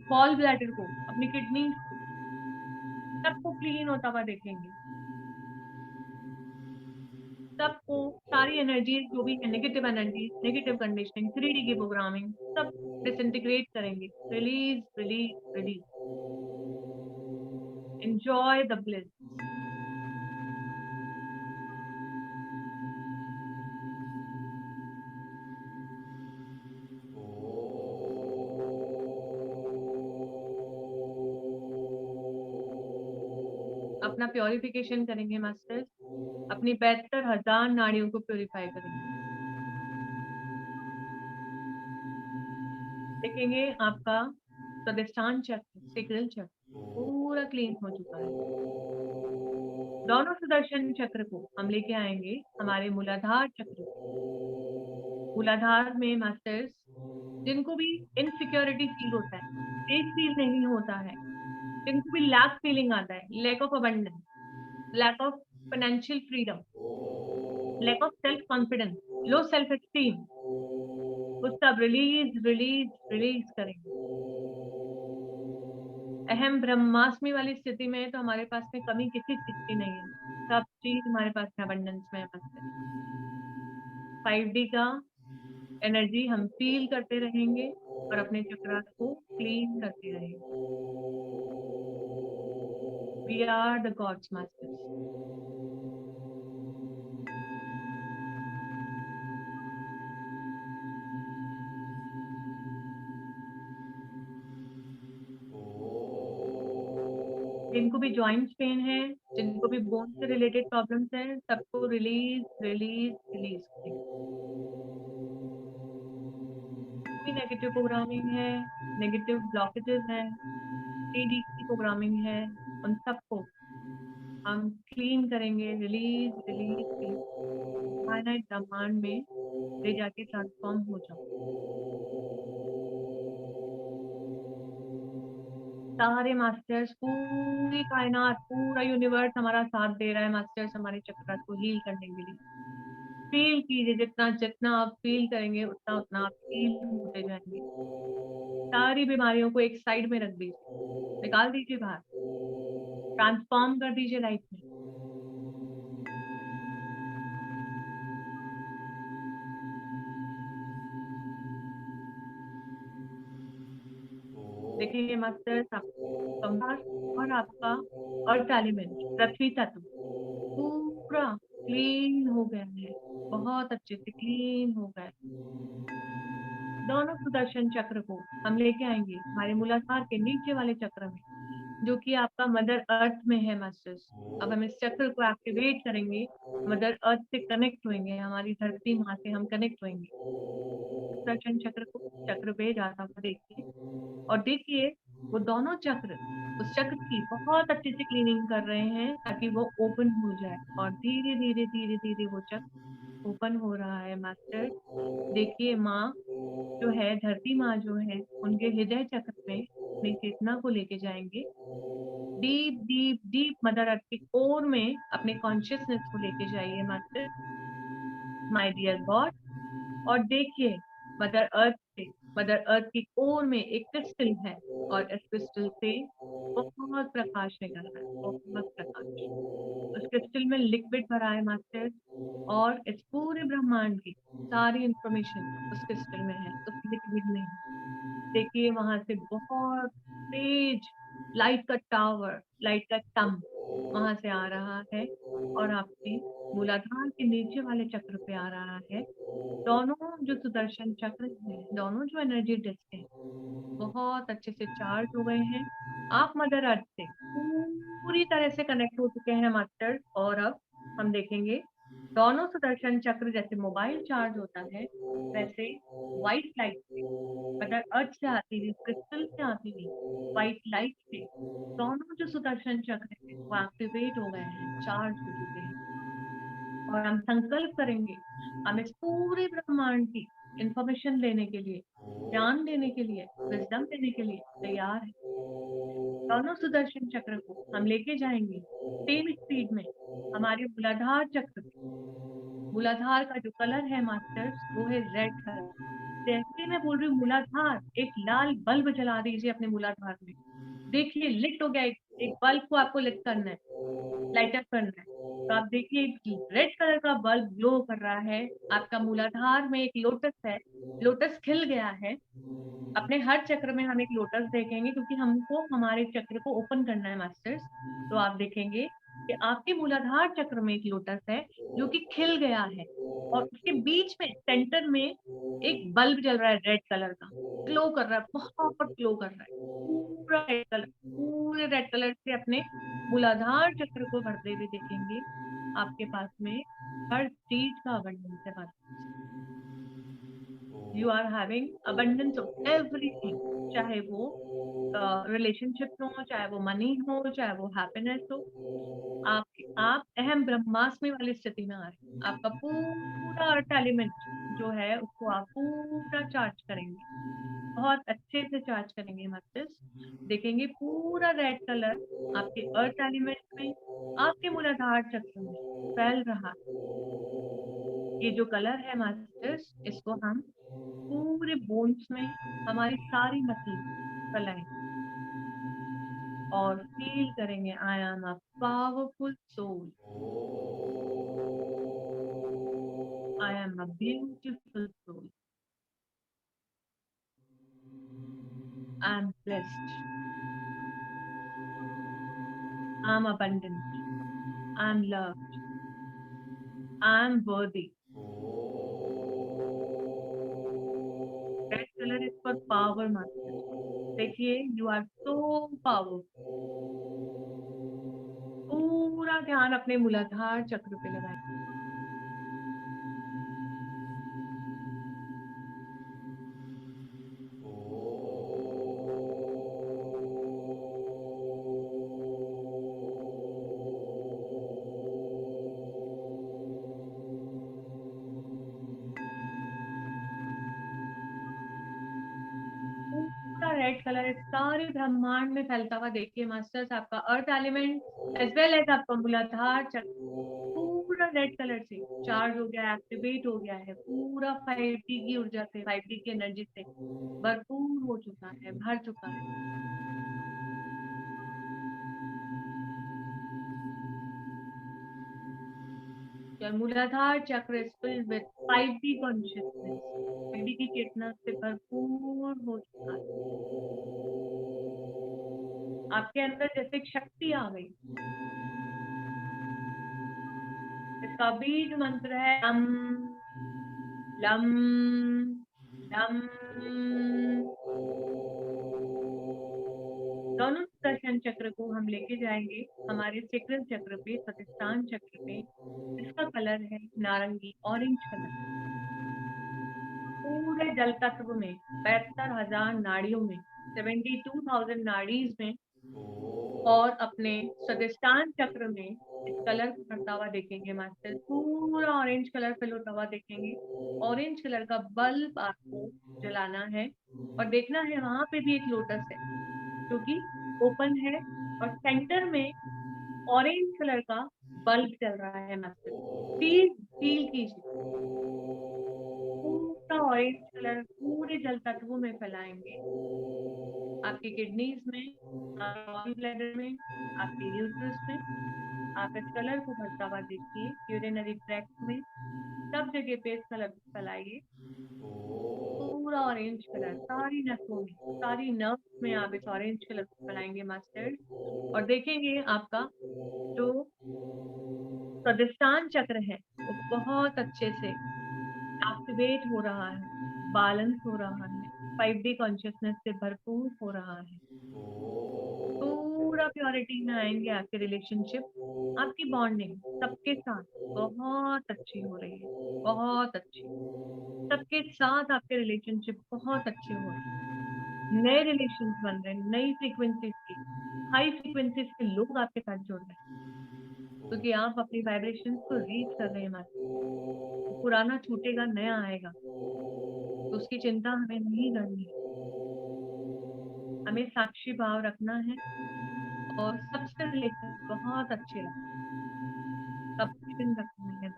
गॉल ब्लैडर को, अपनी किडनी सबको क्लीन होता हुआ देखेंगे। सबको सारी एनर्जी जो भी है, negative energy, negative conditioning, 3D की प्रोग्रामिंग, सब डिसइंटीग्रेट करेंगे। Release release release, enjoy the bliss. अपना प्योरिफिकेशन करेंगे मास्टर्स, अपनी 72,000 नाड़ियों को प्योरीफाई करेंगे। देखेंगे आपका स्वादिष्टान चक्र, सेक्रल चक्र पूरा क्लीन हो चुका है। दोनों सुदर्शन चक्र को हम लेके आएंगे हमारे मूलाधार चक्र। मूलाधार में मास्टर्स, जिनको भी इनसिक्योरिटी फील होता है, सेफ फील नहीं होता है, जिनको भी लैक फीलिंग आता है, lack of abundance, lack of financial freedom, lack of self confidence, low self esteem, वो सब रिलीज रिलीज रिलीज करेंगे। अहम ब्रह्मास्मि वाली स्थिति में तो हमारे पास में कमी किसी चीज की नहीं है, सब चीज हमारे पास में अबंडेंस में है। 5D का एनर्जी हम फील करते रहेंगे और अपने चक्रास को क्लीन करते रहेंगे। We are the gods masters. जिनको भी जॉइंट्स पेन है, जिनको भी बोन से रिलेटेड प्रॉब्लम्स है, सबको रिलीज रिलीज रिलीज करेंगे। कोई नेगेटिव प्रोग्रामिंग है, नेगेटिव ब्लॉकेजेस हैं, 3D की प्रोग्रामिंग है, उन सबको हम क्लीन करेंगे। रिलीज रिलीज रिलीज, फाइनाइट ब्रह्मांड में ले जाके ट्रांसफॉर्म हो जाओ। सारे मास्टर्स, पूरी कायनात, पूरा यूनिवर्स हमारा साथ दे रहा है मास्टर्स, हमारे चक्र को हील करने के लिए। फील कीजिए, जितना जितना आप फील करेंगे उतना उतना आप हील होते जाएंगे। सारी बीमारियों को एक साइड में रख दीजिए, निकाल दीजिए बाहर, ट्रांसफॉर्म कर दीजिए लाइफ में। देखेंगे मास्टर्स, आपका कंपास और आपका अर्थ एलिमेंट, पृथ्वी तत्व पूरा क्लीन हो गया है, बहुत अच्छे से क्लीन हो गया। दोनों सुदर्शन चक्र को हम लेके आएंगे हमारे मूलाधार के नीचे वाले चक्र में, जो कि आपका मदर अर्थ में है मास्टर्स। अब हम इस चक्र को एक्टिवेट करेंगे, मदर अर्थ से कनेक्ट होंगे, हमारी धरती माँ से हम कनेक्ट होंगे। सुदर्शन चक्र को चक्र पे जाता हुआ देखिए, और देखिए वो दोनों चक्र उस चक्र की बहुत अच्छे से क्लीनिंग कर रहे हैं ताकि वो ओपन हो जाए, और धीरे धीरे धीरे धीरे वो चक्र ओपन हो रहा है मास्टर। देखिए माँ जो है, धरती माँ जो है, उनके हृदय चक्र में अपनी चेतना को लेके जाएंगे, deep deep deep mother earth के कोर में अपने कॉन्शियसनेस को लेके जाइए मास्टर, माय डियर गॉड। और देखिए मदर अर्थ से, मदर अर्थ की कोर में एक क्रिस्टल है, और इस क्रिस्टल से बहुत प्रकाश निकल रहा है, बहुत प्रकाश। उस क्रिस्टल में लिक्विड भरा है मास्टर, और इस पूरे ब्रह्मांड की सारी इंफॉर्मेशन उस क्रिस्टल में है, उस लिक्विड में है। देखिए वहां से बहुत तेज लाइट का टावर, लाइट का टम वहां से आ रहा है, और आपके मूलाधार के नीचे वाले चक्र पे आ रहा है। दोनों जो सुदर्शन चक्र हैं, दोनों जो एनर्जी डिस्क है, बहुत अच्छे से चार्ज हो गए हैं। आप मदर अर्थ से पूरी तरह से कनेक्ट हो चुके हैं मास्टर। और अब हम देखेंगे दोनों सुदर्शन चक्र जैसे मोबाइल चार्ज होता है, वैसे व्हाइट लाइट से, अगर अर्थ से आती हुई, क्रिस्टल से आती हुई व्हाइट लाइट से दोनों जो सुदर्शन चक्र है वो एक्टिवेट हो गए हैं, चार्ज हो चुके हैं। और हम संकल्प करेंगे, हम इस पूरे ब्रह्मांड की इंफॉर्मेशन लेने के लिए, ज्ञान देने के लिए, विजडम देने के लिए तैयार है। दोनों सुदर्शन चक्र को हम लेके जाएंगे सेम स्पीड में हमारे मूलाधार चक्र पे। मूलाधार का जो कलर है मास्टर्स, वो है रेड कलर। जैसे मैं बोल रही हूँ मूलाधार, एक लाल बल्ब जला दीजिए अपने मूलाधार में। देखिए लिट हो गया, एक बल्ब को आपको लिट करना है, लाइट अप करना है। तो आप देखिए रेड कलर का बल्ब ग्लो कर रहा है। आपका मूलाधार में एक लोटस है, लोटस खिल गया है। अपने हर चक्र में हम एक लोटस देखेंगे, क्योंकि हमको हमारे चक्र को ओपन करना है मास्टर्स। तो आप देखेंगे कि आपके मूलाधार चक्र में एक लोटस है जो कि खिल गया है, और उसके बीच में सेंटर में एक बल्ब जल रहा है रेड कलर का, ग्लो कर रहा है, बहुत ग्लो कर रहा है, पूरा रेड कलर, पूरे रेड कलर से अपने मूलाधार चक्र को भरते हुए देखेंगे। आपके पास में हर चीज का अबंडेंस है masters. You are having abundance of everything, चाहे वो रिलेशनशिप हो, चाहे वो मनी हो, चाहे वो हैप्पीनेस हो। आप अहम ब्रह्मास्मि वाली स्थिति में आ रहे हैं। आपका पूरा अर्थ एलिमेंट जो है उसको आप पूरा चार्ज करेंगे, बहुत अच्छे से चार्ज करेंगे मास्टर्स। देखेंगे पूरा रेड कलर आपके अर्थ एलिमेंट में, आपके मूलाधार चक्र में फैल रहा। ये जो कलर है मास्टर्स, इसको हम पूरे बोन्स में, हमारी सारी मसल फैलाएंगे और फील करेंगे, I am a powerful soul, I am a beautiful soul, I am blessed, I am abundant, I am loved, I am worthy. Red colour is for power master. देखिए you are so powerful. पूरा ध्यान अपने मूलाधार चक्र पे लगाएं। पूरा red colour इस सारे ब्रह्मांड में फैलता हुआ देखिए मास्टर्स। आपका earth element as well as आपका मूलाधार चक्र पूरा रेड कलर से चार्ज हो गया है, एक्टिवेट हो गया है, पूरा 5D की ऊर्जा से, 5D की एनर्जी से भरपूर हो चुका है, भर चुका है। Your मूलाधार चक्र is filled with 5D consciousness, 5D की चेतना से भरपूर हो चुका है। आपके अंदर जैसे एक शक्ति आ गई। इसका बीज मंत्र है लम लम लम। दोनों सुदर्शन चक्र को हम लेके जाएंगे हमारे सेक्रल चक्र पे, स्वादिष्ठान चक्र पे। इसका कलर है नारंगी, ऑरेंज कलर। पूरे जल तत्व में 72,000 नाड़ियों में, 72,000 नाड़ीज में, और अपने स्वादिष्ठान चक्र में इस कलर को भरता हुआ देखेंगे मास्टर। पूरा ऑरेंज कलर फिल होता हुआ देखेंगे। ऑरेंज कलर का बल्ब आपको जलाना है, और देखना है वहां पे भी एक लोटस है जो कि ओपन है, और सेंटर में ऑरेंज कलर का बल्ब चल रहा है मास्टर। फील फील कीजिए, पूरा ऑरेंज कलर पूरे जल तत्वों में फैलाएंगे। आपकी किडनीज में, आपके ब्लैडर में, आपके यूट्रस में। आप इस कलर को भरता हुआ देखिए, यूरिनरी ट्रैक्ट में, सब जगह पे इस कलर को फैलाइए। पूरा ऑरेंज कलर सारी नसों में, सारी नर्व्स में आप इस ऑरेंज कलर को फैलाएंगे मास्टर। और देखेंगे आपका जो स्वादिष्ठान चक्र है वो बहुत अच्छे से एक्टिवेट हो रहा है, बैलेंस हो रहा है, 5D कॉन्शियसनेस से भरपूर हो रहा है। पूरा प्योरिटी में आएंगे। आपके रिलेशनशिप, आपकी बॉन्डिंग सबके साथ बहुत अच्छी हो रही है, बहुत अच्छी। सबके साथ आपके रिलेशनशिप बहुत अच्छे हो रहे हैं, नए रिलेशन बन रहे हैं, नई फ्रीक्वेंसीज की, हाई फ्रीक्वेंसीज के लोग आपके साथ जुड़ रहे हैं, क्योंकि आप अपनी वाइब्रेशन को रीच कर रहे हैं। मात्र पुराना छूटेगा, नया आएगा, तो उसकी चिंता हमें नहीं करनी है। हमें साक्षी भाव रखना है और सबसे रिलेशन बहुत अच्छे रखना, सब रखना है।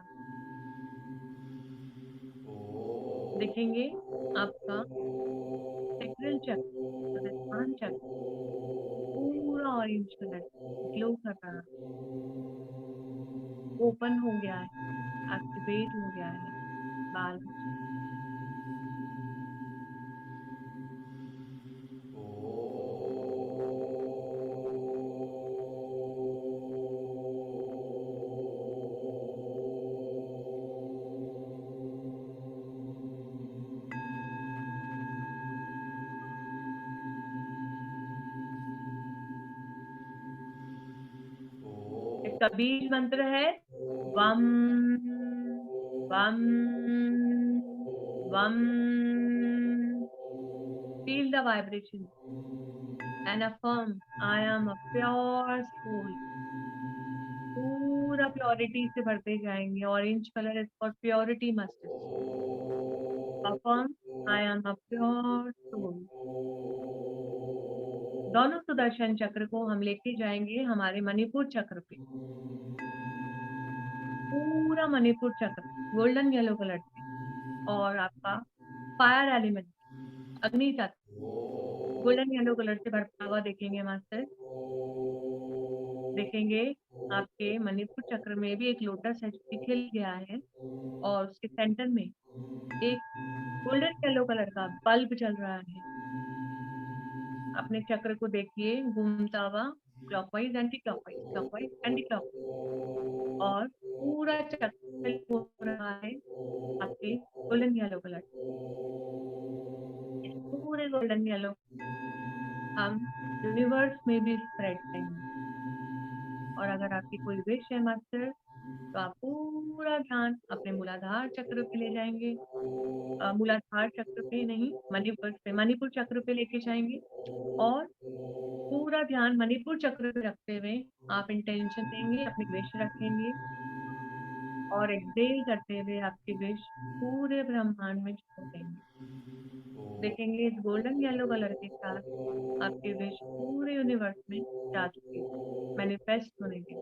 देखेंगे आपका सेक्रेल चक्र, अधिष्ठान चक्र पूरा ऑरेंज कलर ग्लो कर रहा है, ओपन हो गया है, एक्टिवेट हो गया है, बाल इसका बीज मंत्र है वम वम वम। Feel the vibration and affirm I am a pure soul. पूरा प्योरिटी से भरते जाएंगे। Orange colour is for purity masters. Affirm I am a pure soul. दोनों सुदर्शन चक्र को हम लेके जाएंगे हमारे मणिपुर चक्र पे। पूरा मणिपुर चक्र गोल्डन येलो कलर से, और आपका फायर एलिमेंट अग्नि तत्व गोल्डन येलो कलर से भरता हुआ देखेंगे मास्टर। देखेंगे आपके मणिपुर चक्र में भी एक लोटस है जो खिल गया है, और उसके सेंटर में एक गोल्डन येलो कलर का बल्ब चल रहा है। अपने चक्र को देखिए घूमता हुआ, clockwise anti clockwise, clockwise anti clockwise, और पूरा चक्र हो रहा है आपके गोल्डन येलो कलर। इस पूरे गोल्डन येलो हम यूनिवर्स में भी स्प्रेड करेंगे। और अगर आपकी कोई विश है मास्टर, तो आप पूरा ध्यान अपने मूलाधार चक्र पे ले जाएंगे। मूलाधार चक्र पे नहीं, मणिपुर चक्र पे लेके जाएंगे, और पूरा ध्यान मणिपुर चक्र पे रखते हुए आप इंटेंशन देंगे, अपनी विश रखेंगे, और एक्सहेल करते हुए आपकी विश पूरे ब्रह्मांड में छोड़ देंगे। देखेंगे इस गोल्डन येलो कलर के साथ आपकी विश पूरे यूनिवर्स में जा चुकी है, मैनिफेस्ट होने के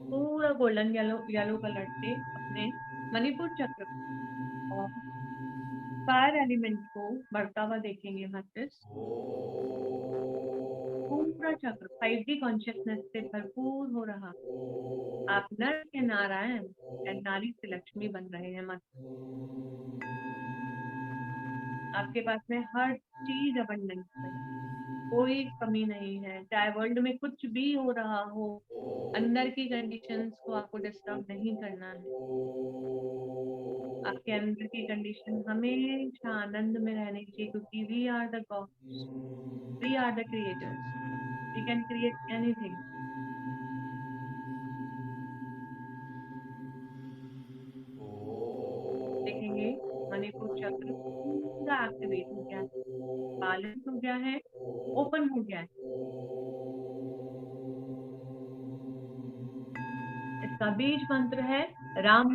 पूरा गोल्डन येलो कलर से अपने मणिपुर चक्र और फायर एलिमेंट को बढ़ता हुआ देखेंगे। मास्टर्स पूरा चक्र 5D कॉन्शियसनेस से भरपूर हो रहा। आप नर से नारायण और नारी से लक्ष्मी बन रहे हैं। आपके पास में हर चीज अबंडेंस है, कोई कमी नहीं है। चाहे वर्ल्ड में कुछ भी हो रहा हो, अंदर की कंडीशंस को आपको डिस्टर्ब नहीं करना है। आपके अंदर की कंडीशन हमेशा आनंद में रहनी चाहिए, क्योंकि we are the gods, we are the creators, we can create anything. देखेंगे मणिपुर चक्र पूरा एक्टिवेट हो गया है, बैलेंस हो गया है, ओपन हो गया है। इसका बीज मंत्र है रम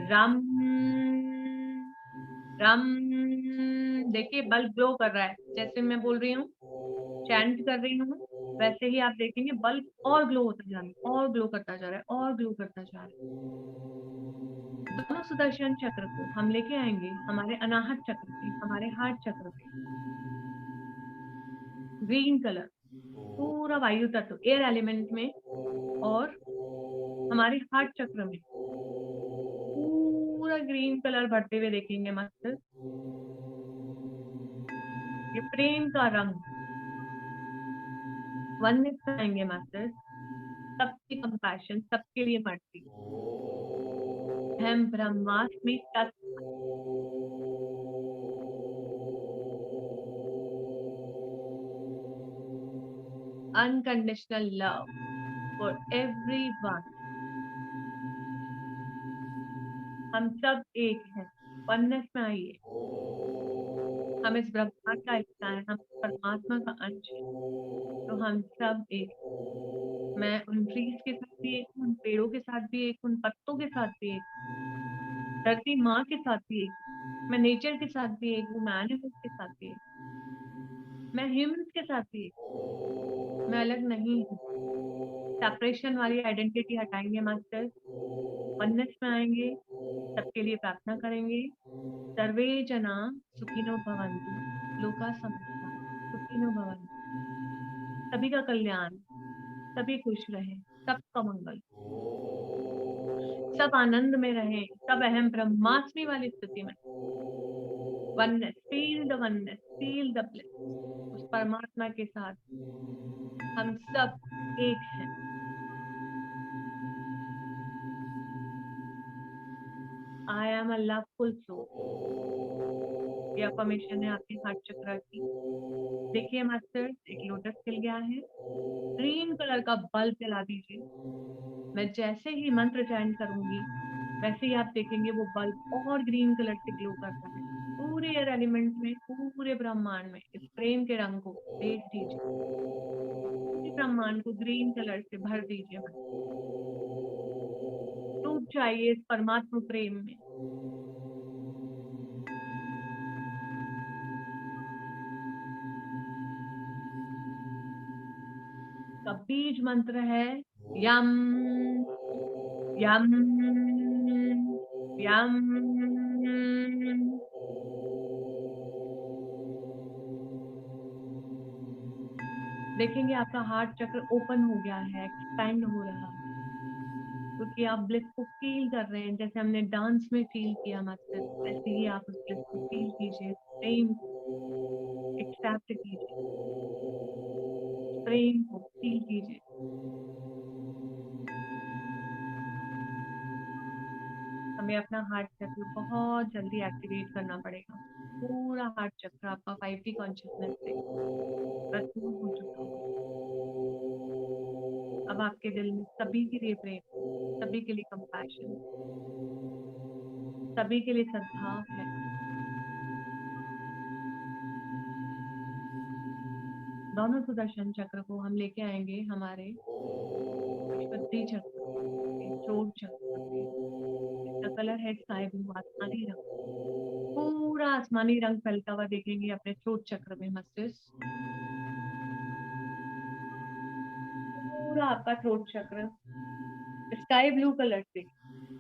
रम रम। देखिए बल्ब ग्लो कर रहा है, जैसे मैं बोल रही हूँ, चैंट कर रही हूँ, वैसे ही आप देखेंगे बल्ब और ग्लो होता जा रहा है, और ग्लो करता जा रहा है, और ग्लो करता जा रहा है। दोनों सुदर्शन चक्र को हम लेके आएंगे हमारे अनाहत चक्र पे, हमारे हार्ट चक्र पे। ग्रीन कलर पूरा वायु तत्व एयर एलिमेंट में, और हमारे हार्ट चक्र में पूरा ग्रीन कलर भरते हुए देखेंगे मास्टर। ये प्रेम का रंग वन्य आएंगे मास्टर, सबकी कंपैशन, सबके लिए मर्सी। हम ब्रह्मास्मि तत्व unconditional love for everyone. हम सब एक हैं, oneness में आइए। हम इस ब्रह्मांड का हिस्सा हैं, हम परमात्मा का अंश हैं, तो हम सब एक हैं। मैं उन ट्रीज के साथ भी एक हूँ, उन पेड़ों के साथ भी एक हूँ, उन पत्तों के साथ भी एक हूँ, धरती माँ के साथ भी एक हूँ, मैं नेचर के साथ भी एक हूँ, मैं एनिमल्स के साथ भी एक हूँ, मैं ह्यूमंस के साथ भी एक हूँ, मैं अलग नहीं हूँ। सेपरेशन वाली आइडेंटिटी हटाएंगे मास्टर, वननेस में आएंगे, सबके लिए प्रार्थना करेंगे। सर्वे जना सुखिनो भवन्तु, लोका समस्ता सुखिनो भवन्तु। सभी का कल्याण, सभी खुश रहे, सबका मंगल, सब आनंद में रहे, सब अहम ब्रह्मास्मि वाली स्थिति में। Oneness, feel the oneness, feel the bliss. उस परमात्मा के साथ हम सब एक हैं। I am a loveful soul. ये अफर्मेशन है आपके हार्ट चक्र की। देखिए मास्टर, एक लोटस खिल गया है, ग्रीन कलर का बल्ब जला दीजिए। मैं जैसे ही मंत्र चयन करूंगी वैसे ही आप देखेंगे वो बल्ब और ग्रीन कलर से ग्लो कर रहा है। पूरे एयर एलिमेंट में, पूरे ब्रह्मांड में इस प्रेम के रंग को भेज दीजिए। पूरे ब्रह्मांड को ग्रीन कलर से भर दीजिए। डूब जाइए इस परमात्मा प्रेम में। का बीज मंत्र है यम यम यम। देखेंगे आपका हार्ट चक्र ओपन हो गया है, एक्सपैंड हो रहा है, क्योंकि आप ब्लिस को फील कर रहे हैं। जैसे हमने डांस में फील किया मास्टर, वैसे ही आप उस ब्लिस को फील कीजिए, प्रेम को एक्सेप्ट कीजिए, प्रेम को फील कीजिए। हमें अपना हार्ट चक्र बहुत जल्दी एक्टिवेट करना पड़ेगा। पूरा हार्ट चक्र आपका 5D कॉन्शियसनेस से भरपूर हो चुका है। अब आपके दिल में सभी के लिए प्रेम, सभी के लिए कंपैशन, सभी के लिए सद्भाव है। दोनों सुदर्शन चक्र को हम लेके आएंगे हमारे विशुद्धि चक्र पे, चोट चक्र पे। इसका कलर है स्काई ब्लू, आसमानी रंग। पूरा आसमानी रंग फैलता हुआ देखेंगे अपने चोट चक्र में। मस्तिष्क, पूरा आपका थ्रोट चक्र स्काई ब्लू कलर से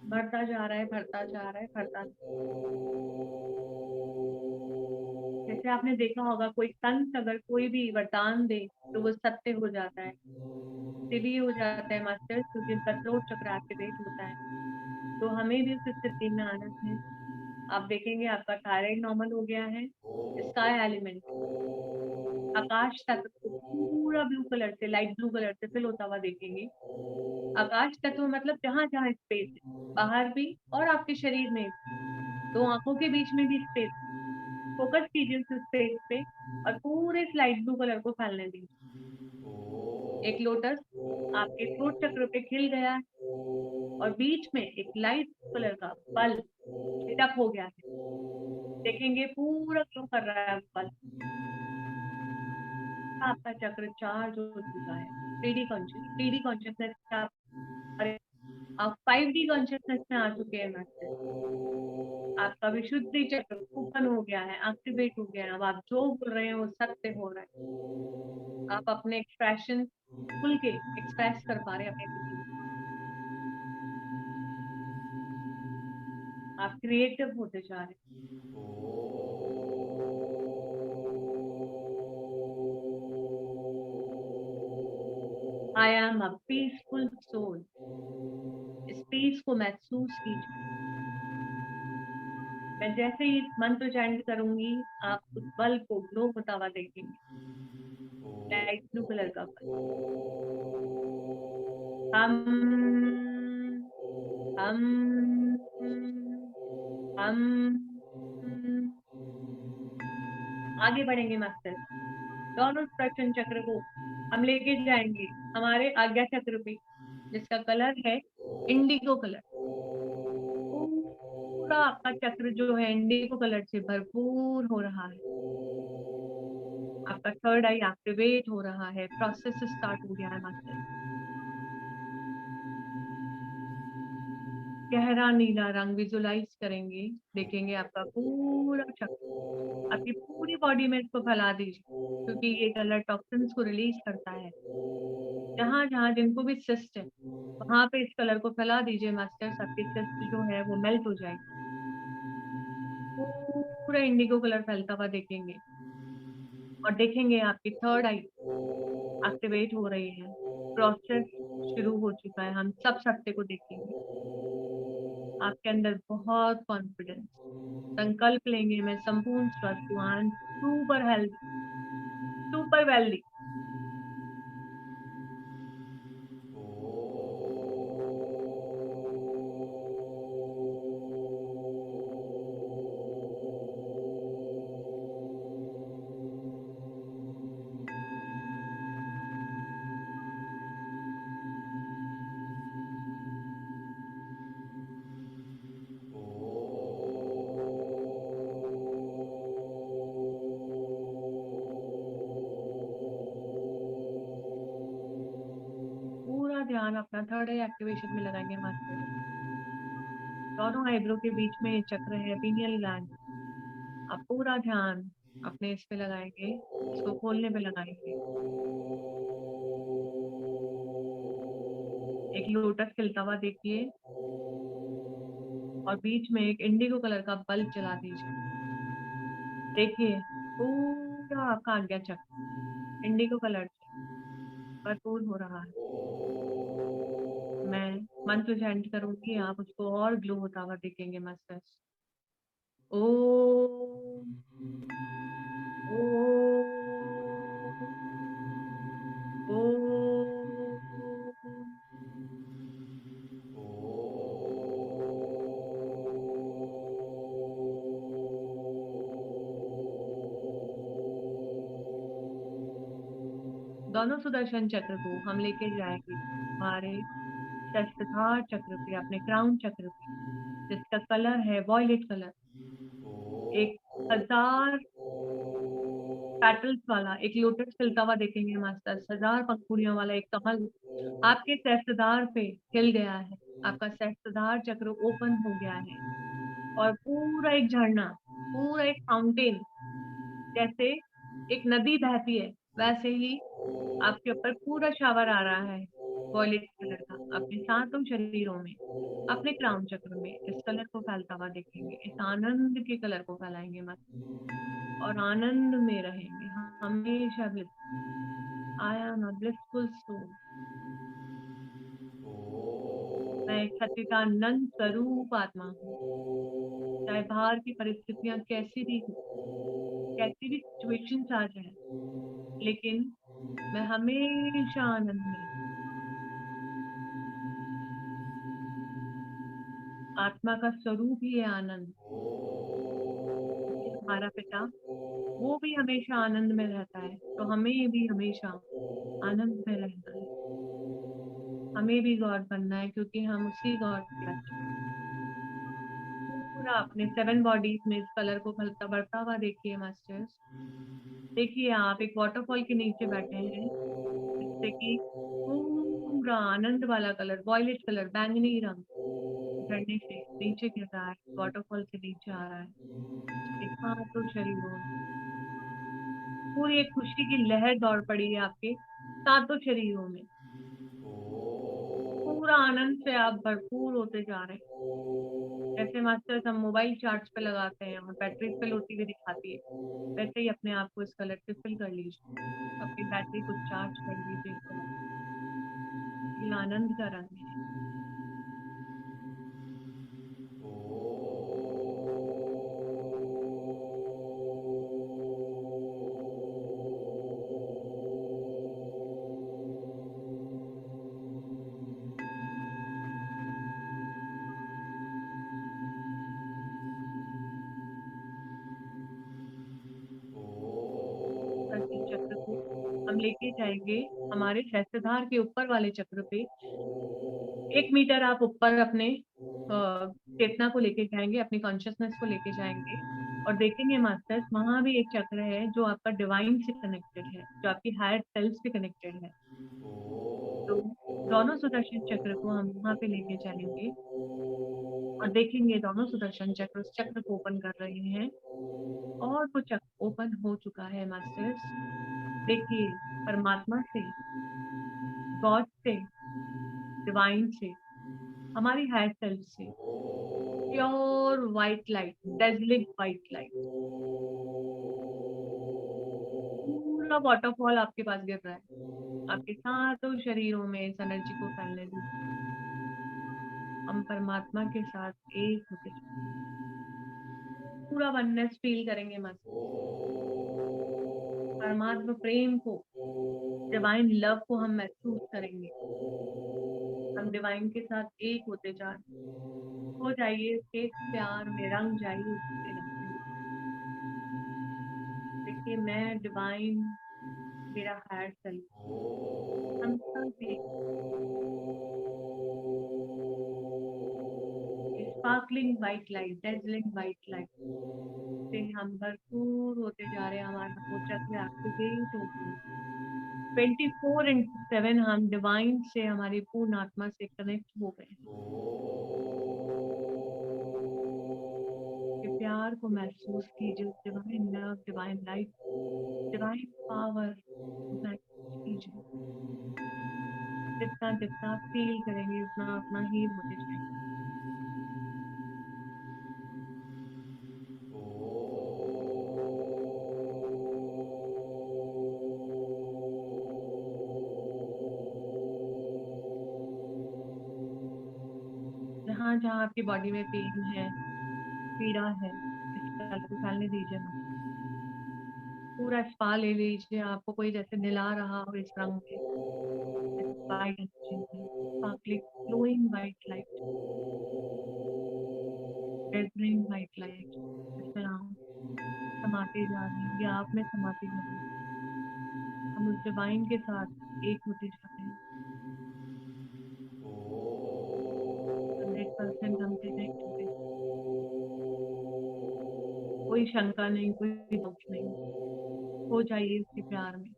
भरता जा रहा है, भरता जा रहा है, भरता। जैसे आपने देखा होगा कोई संत अगर कोई भी वरदान दे तो वो सत्य हो जाता है, सिली हो जाता है मास्टर, क्योंकि उनका थ्रोट चक्र एक्टिवेट होता है। तो हमें भी उस स्थिति में आना है। आप देखेंगे आपका थायराइड नॉर्मल हो गया है। स्काई एलिमेंट, आकाश तत्व को पूरा ब्लू कलर से, लाइट ब्लू कलर से फिल होता हुआ देखेंगे। आकाश तत्व मतलब जहां जहां स्पेस है, बाहर भी और आपके शरीर में, दो आंखों के बीच में भी स्पेस। फोकस कीजिए उस स्पेस पे और पूरे लाइट ब्लू कलर को फैलने दीजिए। एक लोटस आपके थ्रोट चक्र पे खिल गया है और बीच में एक लाइट कलर का बल्ब लिटअप हो गया है। देखेंगे पूरा ग्लो कर रहा है बल्ब। आपका चक्र चार्ज हो चुका है। 3D कॉन्शियसनेस का आप 5D कॉन्शियसनेस में आ चुके हैं मास्टर। आपका विशुद्धि चक्र ओपन हो गया है, एक्टिवेट हो गया है। अब आप जो बोल रहे हैं वो सत्य हो रहा है। आप अपने एक्सप्रेशन खुल के एक्सप्रेस कर पा रहे हैं अपने दिल को। आप क्रिएटिव होते जा रहे हैं। I am a peaceful soul. इस पीस को महसूस कीजिए। मैं जैसे ही इस मंत्र चैंट करूंगी आप उस बल्ब को ग्लो होता हुआ देखेंगे, लाइट ब्लू कलर का बल्ब। हम आगे बढ़ेंगे मास्टर। दोनों सुदर्शन चक्र को हम लेके जाएंगे हमारे आज्ञा चक्र पे, जिसका कलर है इंडिगो कलर। पूरा आपका चक्र जो है इंडिगो कलर से भरपूर हो रहा है। आपका थर्ड आई एक्टिवेट हो रहा है, प्रोसेस स्टार्ट हो गया है मास्टर। गहरा नीला रंग विजुलाइज करेंगे, देखेंगे आपका पूरा चक्र, आपकी पूरी बॉडी में इसको फैला दीजिए, क्योंकि ये कलर टॉक्सिन्स को रिलीज करता है। जहाँ जहाँ जिनको भी सिस्ट है वहां पे इस कलर को फैला दीजिए मास्टर्स, आपकी सिस्ट जो है वो मेल्ट हो जाएगी। पूरा इंडिगो कलर फैलता हुआ देखेंगे और देखेंगे आपकी थर्ड आई एक्टिवेट हो रही है, प्रोसेस शुरू हो चुका है। हम सब सत्य को देखेंगे, आपके अंदर बहुत कॉन्फिडेंस, संकल्प लेंगे मैं संपूर्ण स्वस्थ हूँ, सुपर हेल्दी, सुपर वेल्दी। पूरा ध्यान अपना थर्ड आई एक्टिवेशन में लगाएंगे मास्टर। दोनों आईब्रो के बीच में ये चक्र है पीनियल ग्लैंड, आप पूरा ध्यान अपने इस पे लगाएंगे, इसको खोलने पे लगाएंगे। एक लोटस खिलता हुआ देखिए और बीच में एक इंडिगो कलर का बल्ब जला दीजिए। देखिए पूरा आपका आज्ञा चक्र इंडिगो कलर से भरपूर हो रहा है। मैं मंत्र चैंट करूंगी, आप उसको और ग्लो होता हुआ देखेंगे मास्टर्स। ओम ओम ओम। दोनों सुदर्शन चक्र को हम लेके जाएंगे हमारे सहस्त्रधार चक्र पे, अपने क्राउन चक्र पे, जिसका कलर है वॉयलेट कलर। 1000 पेटल्स वाला एक लोटस खिलता हुआ देखेंगे मास्टर, 1000 पंखुड़ियों वाला एक कमल आपके सहस्त्रधार पे खिल गया है। आपका सहस्त्रधार चक्र ओपन हो गया है और पूरा एक झरना, पूरा एक फाउंटेन, जैसे एक नदी बहती है वैसे ही आपके ऊपर पूरा शावर आ रहा है वॉयलेट कलर का, अपने सातों शरीरों में, अपने क्राउन चक्र में इस कलर को फैलता हुआ देखेंगे। इस आनंद के कलर को फैलाएंगे मत और आनंद में रहेंगे हमेशा भी। I am a blissful soul, मैं एक सच्चिदानंद स्वरूप आत्मा हूँ। चाहे बाहर की परिस्थितियां कैसी भी हो, कैसी भी सिचुएशंस आ जाए, लेकिन मैं हमेशा आनंद में। आत्मा का स्वरूप ही है आनंद। हमारा पिता वो भी हमेशा आनंद में रहता है, तो हमें भी हमेशा आनंद में रहना है। हमें भी गॉड बनना है, क्योंकि हम उसी गॉड के बच्चे हैं। पूरा अपने 7 बॉडीज में इस कलर को फलता बढ़ता हुआ देखिए मास्टर्स। देखिए आप एक वाटरफॉल के नीचे बैठे हैं, जिससे कि पूरा आनंद वाला कलर, वॉयलेट कलर, बैंगनी रंग झरने से नीचे गिर रहा है, वाटरफॉल से नीचे आ रहा है। एक सातों शरीरों में पूरी एक खुशी की लहर दौड़ पड़ी है आपके सातों शरीरों में। पूरा आनंद से आप भरपूर होते जा रहे हैं। जैसे मास्टर्स हम मोबाइल चार्ज पे लगाते हैं और बैटरी फिल होती हुई दिखाती है, वैसे ही अपने आप को इस कलर से फिल कर लीजिए, अपनी बैटरी को चार्ज कर लीजिए। इस कलर ये आनंद का रंग है। प्रति चक्र को हम लेके जाएंगे हमारे सहस्त्रधार के ऊपर वाले चक्र पे 1 मीटर आप ऊपर अपने चेतना को लेके जाएंगे, अपनी कॉन्शियसनेस को लेके जाएंगे और देखेंगे मास्टर्स, वहां भी एक चक्र है जो आपका डिवाइन से कनेक्टेड है, जो आपकी हायर सेल्फ से कनेक्टेड है। तो दोनों सुदर्शन चक्र को हम वहां पे लेके चलेंगे और देखेंगे दोनों सुदर्शन चक्र उस चक्र को ओपन कर रहे हैं और वो चक्र ओपन हो चुका है मास्टर्स। देखिए, परमात्मा से, गॉड से, डिवाइन से, हमारी हायर सेल्फ से pure white light, dazzling white light, पूरा वाटरफॉल आपके पास गिर रहा है। आपके सातों शरीरों में इस एनर्जी को फैलने दीजिए। हम परमात्मा के साथ एक होते पूरा वननेस फील करेंगे मत। परमात्मा प्रेम को, डिवाइन लव को हम महसूस करेंगे। हम डिवाइन के साथ एक होते जा रहे हैं। हो जाइए उसके प्यार में, रंग जाइए उसके रंग में। देखिए, मैं डिवाइन, मेरा हायर सेल्फ, हम सब एक sparkling white light, dazzling white light से हम भरपूर होते जा रहे हैं। हमारा वो चक्र एक्टिवेट हो गया। 24/7 हम डिवाइन से, हमारी पूर्ण आत्मा से कनेक्ट हो गए। ये प्यार को महसूस कीजिए, divine love, divine light, divine power महसूस कीजिए। जितना जितना फील करेंगे उतना उतना ही होते जाएंगे। जहाँ जहाँ आपकी बॉडी में पेन है, पीड़ा है, इस तरह को फैलने दीजिए ना। पूरा स्पा ले लीजिए, आपको कोई जैसे निला रहा हो इस रंग में, वाइट एनर्जी में, sparkling flowing white light, dazzling white light, इस तरह समाते जा रहे हैं, या आप में समाते जा रहे हैं। हम उस डिवाइन के साथ एक होते जा रहे हैं। 100% हम कनेक्ट हो गए। कोई शंका नहीं, कोई डाउट नहीं। हो जाइए उसके प्यार में।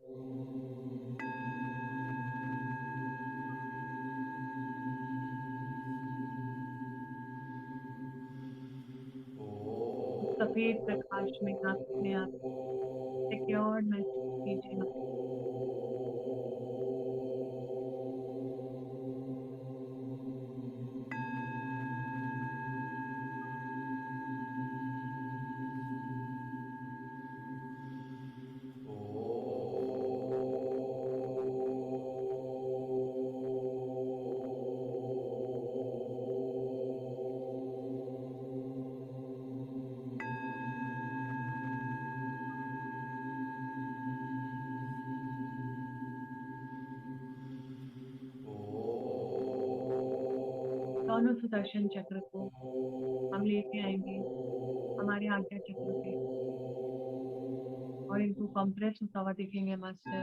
उस सफेद प्रकाश में आप अपने आप सिक्योर महसूस कीजिए। दोनों सुदर्शन चक्र को हम लेके आएंगे हमारे आज्ञा चक्र पे और इनको कंप्रेस होता हुआ दिखेंगे मास्टर।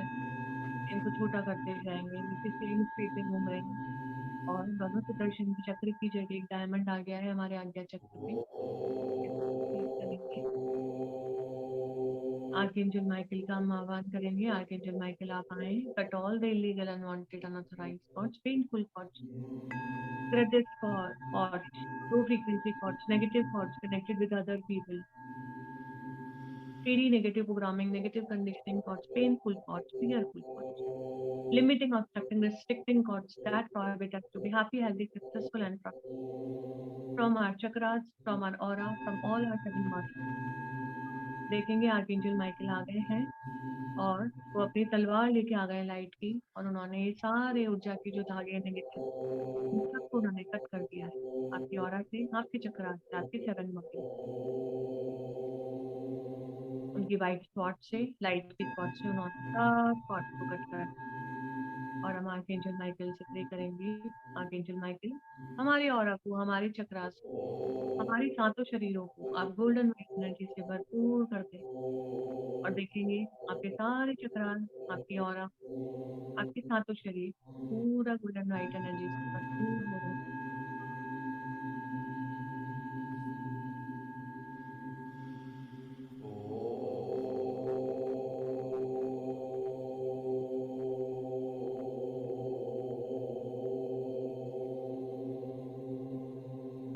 इनको छोटा करते जाएंगे, नीचे सेम स्पीड में घूम रहे हैं और दोनों सुदर्शन चक्र की जगह एक डायमंड आ गया है हमारे आज्ञा चक्र पे। इसको करेंगे। आर्कएंजल माइकल का हम आह्वान करेंगे। आर्कएंजल माइकल आप आए। Cut all the illegal, unwanted, unauthorized thoughts, painful thoughts, credit thoughts, low frequency thoughts, negative thoughts connected with other people, shady negative programming, negative conditioning thoughts, painful thoughts, fearful thoughts, limiting, obstructing, restricting thoughts that prohibit us to be happy, healthy, successful, and prosperous. From our chakras, from our aura, from all our 7 masters. देखेंगे archangel Michael आ गए हैं और वो अपनी तलवार लेके आ गए light की, और उन्होंने ये सारे ऊर्जा के जो धागे नेगेटिव सबको उन्होंने कट कर दिया है आपकी ऑरा से, आपके चक्रा से, आपके 7 मकल, उनकी वाइट स्पॉट से, लाइट की स्पॉट से उन्होंने सब स्पॉट को कट कर। और हम आर्कएंजल माइकल से प्रे करेंगे। आर्कएंजल माइकल, हमारे ऑरा को, हमारे चक्रास को, हमारे 7 शरीरों को आप गोल्डन वाइट एनर्जी से भरपूर कर दें। और देखेंगे आपके सारे चक्रास, आपकी ऑरा, आपके सातों शरीर पूरा गोल्डन लाइट एनर्जी से भरपूर हो रहे हैं।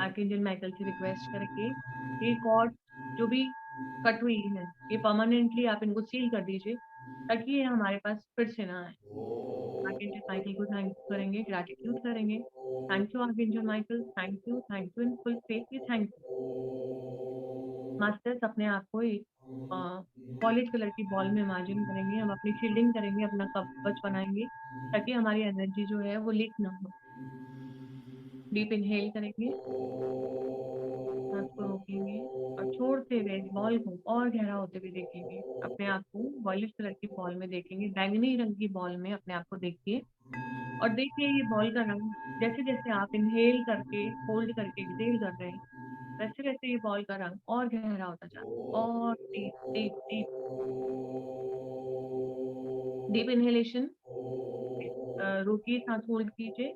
आर्कएंजल माइकल से रिक्वेस्ट करके ये कॉर्ड जो भी कट हुई है ये परमानेंटली आप इनको सील कर दीजिए ताकि ये हमारे पास फिर से ना आए। आर्कएंजल माइकल को थैंक करेंगे, ग्रैटिट्यूड करेंगे। Thank you archangel Michael, thank you in full faith, you thank you. Masters अपने आप को एक वॉलेट कलर की बॉल में इमेजिन करेंगे, हम अपनी शील्डिंग करेंगे, अपना कवच बनाएंगे ताकि हमारी एनर्जी जो है वो लीक ना हो। डीप इनहेल करेंगे, सांस को रोकेंगे और छोड़ते हुए बॉल को और गहरा होते हुए देखेंगे। अपने आप को वॉयलेट कलर की बॉल में देखेंगे, बैंगनी रंग की बॉल में अपने आप को देखिए और देखिए ये बॉल का रंग जैसे जैसे आप इनहेल करके होल्ड करके एक्सहेल कर रहे हैं वैसे वैसे ये बॉल का रंग और गहरा होता जा रहा है और deep deep deep deep inhalation. रोकिए, सांस होल्ड कीजिए,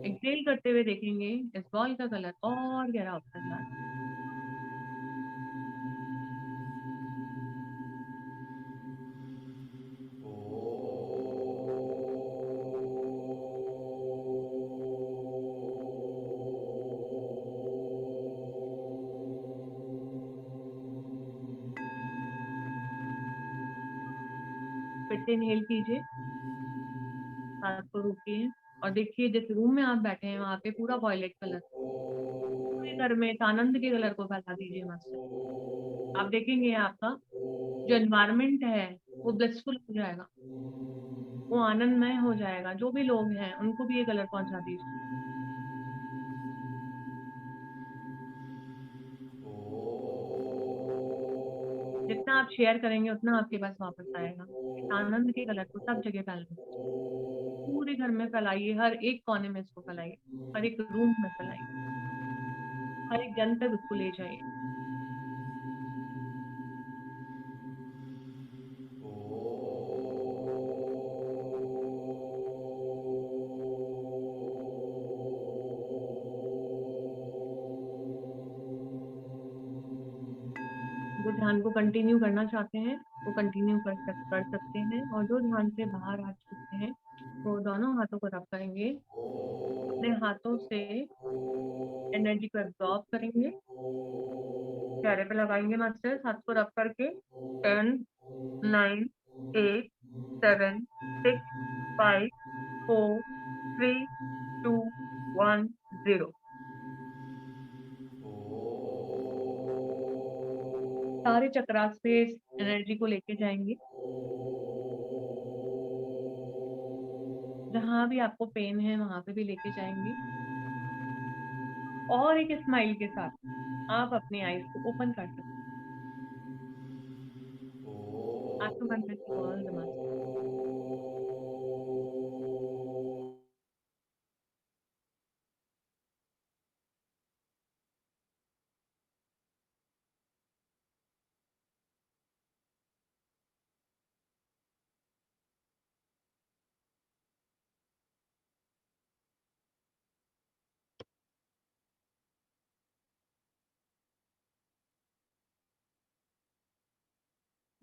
एक्सहेल करते हुए देखेंगे इस बॉल का कलर और गहरा होता जा रहा है। फिर से इनहेल कीजिए, सांस को रोकिए और देखिए जिस रूम में आप बैठे हैं वहां पे पूरा वॉयलेट कलर, पूरे घर में इस आनंद के कलर को फैला दीजिए मास्टर। आप देखेंगे आपका जो एनवायरनमेंट है वो ब्लिसफुल हो जाएगा, वो आनंदमय हो जाएगा। जो भी लोग हैं उनको भी ये कलर पहुंचा दीजिए। जितना आप शेयर करेंगे उतना आपके पास वापस आएगा। इस आनंद के कलर को सब जगह फैलाइए, पूरे घर में फैलाइए, हर एक कोने में इसको फैलाइए, हर एक रूम में फैलाइए, हर एक जन तक उसको ले जाइए। जो ध्यान को कंटिन्यू करना चाहते हैं वो कंटिन्यू कर सकते हैं और जो ध्यान से बाहर आ चुके हैं वो दोनों हाथों को रब करेंगे, अपने हाथों से एनर्जी को एब्जॉर्ब करेंगे, चेहरे पे लगाएंगे मास्टर, हाथ को रब करके 10 9 8 7 6 5 4 3 2 1 0। सारे चक्रास पे एनर्जी को लेके जाएंगे, जहां भी आपको पेन है वहां पे भी लेके जाएंगे और एक स्माइल के साथ आप अपनी आईज को ओपन कर सकते हैं। आंखें बंद करके all the master.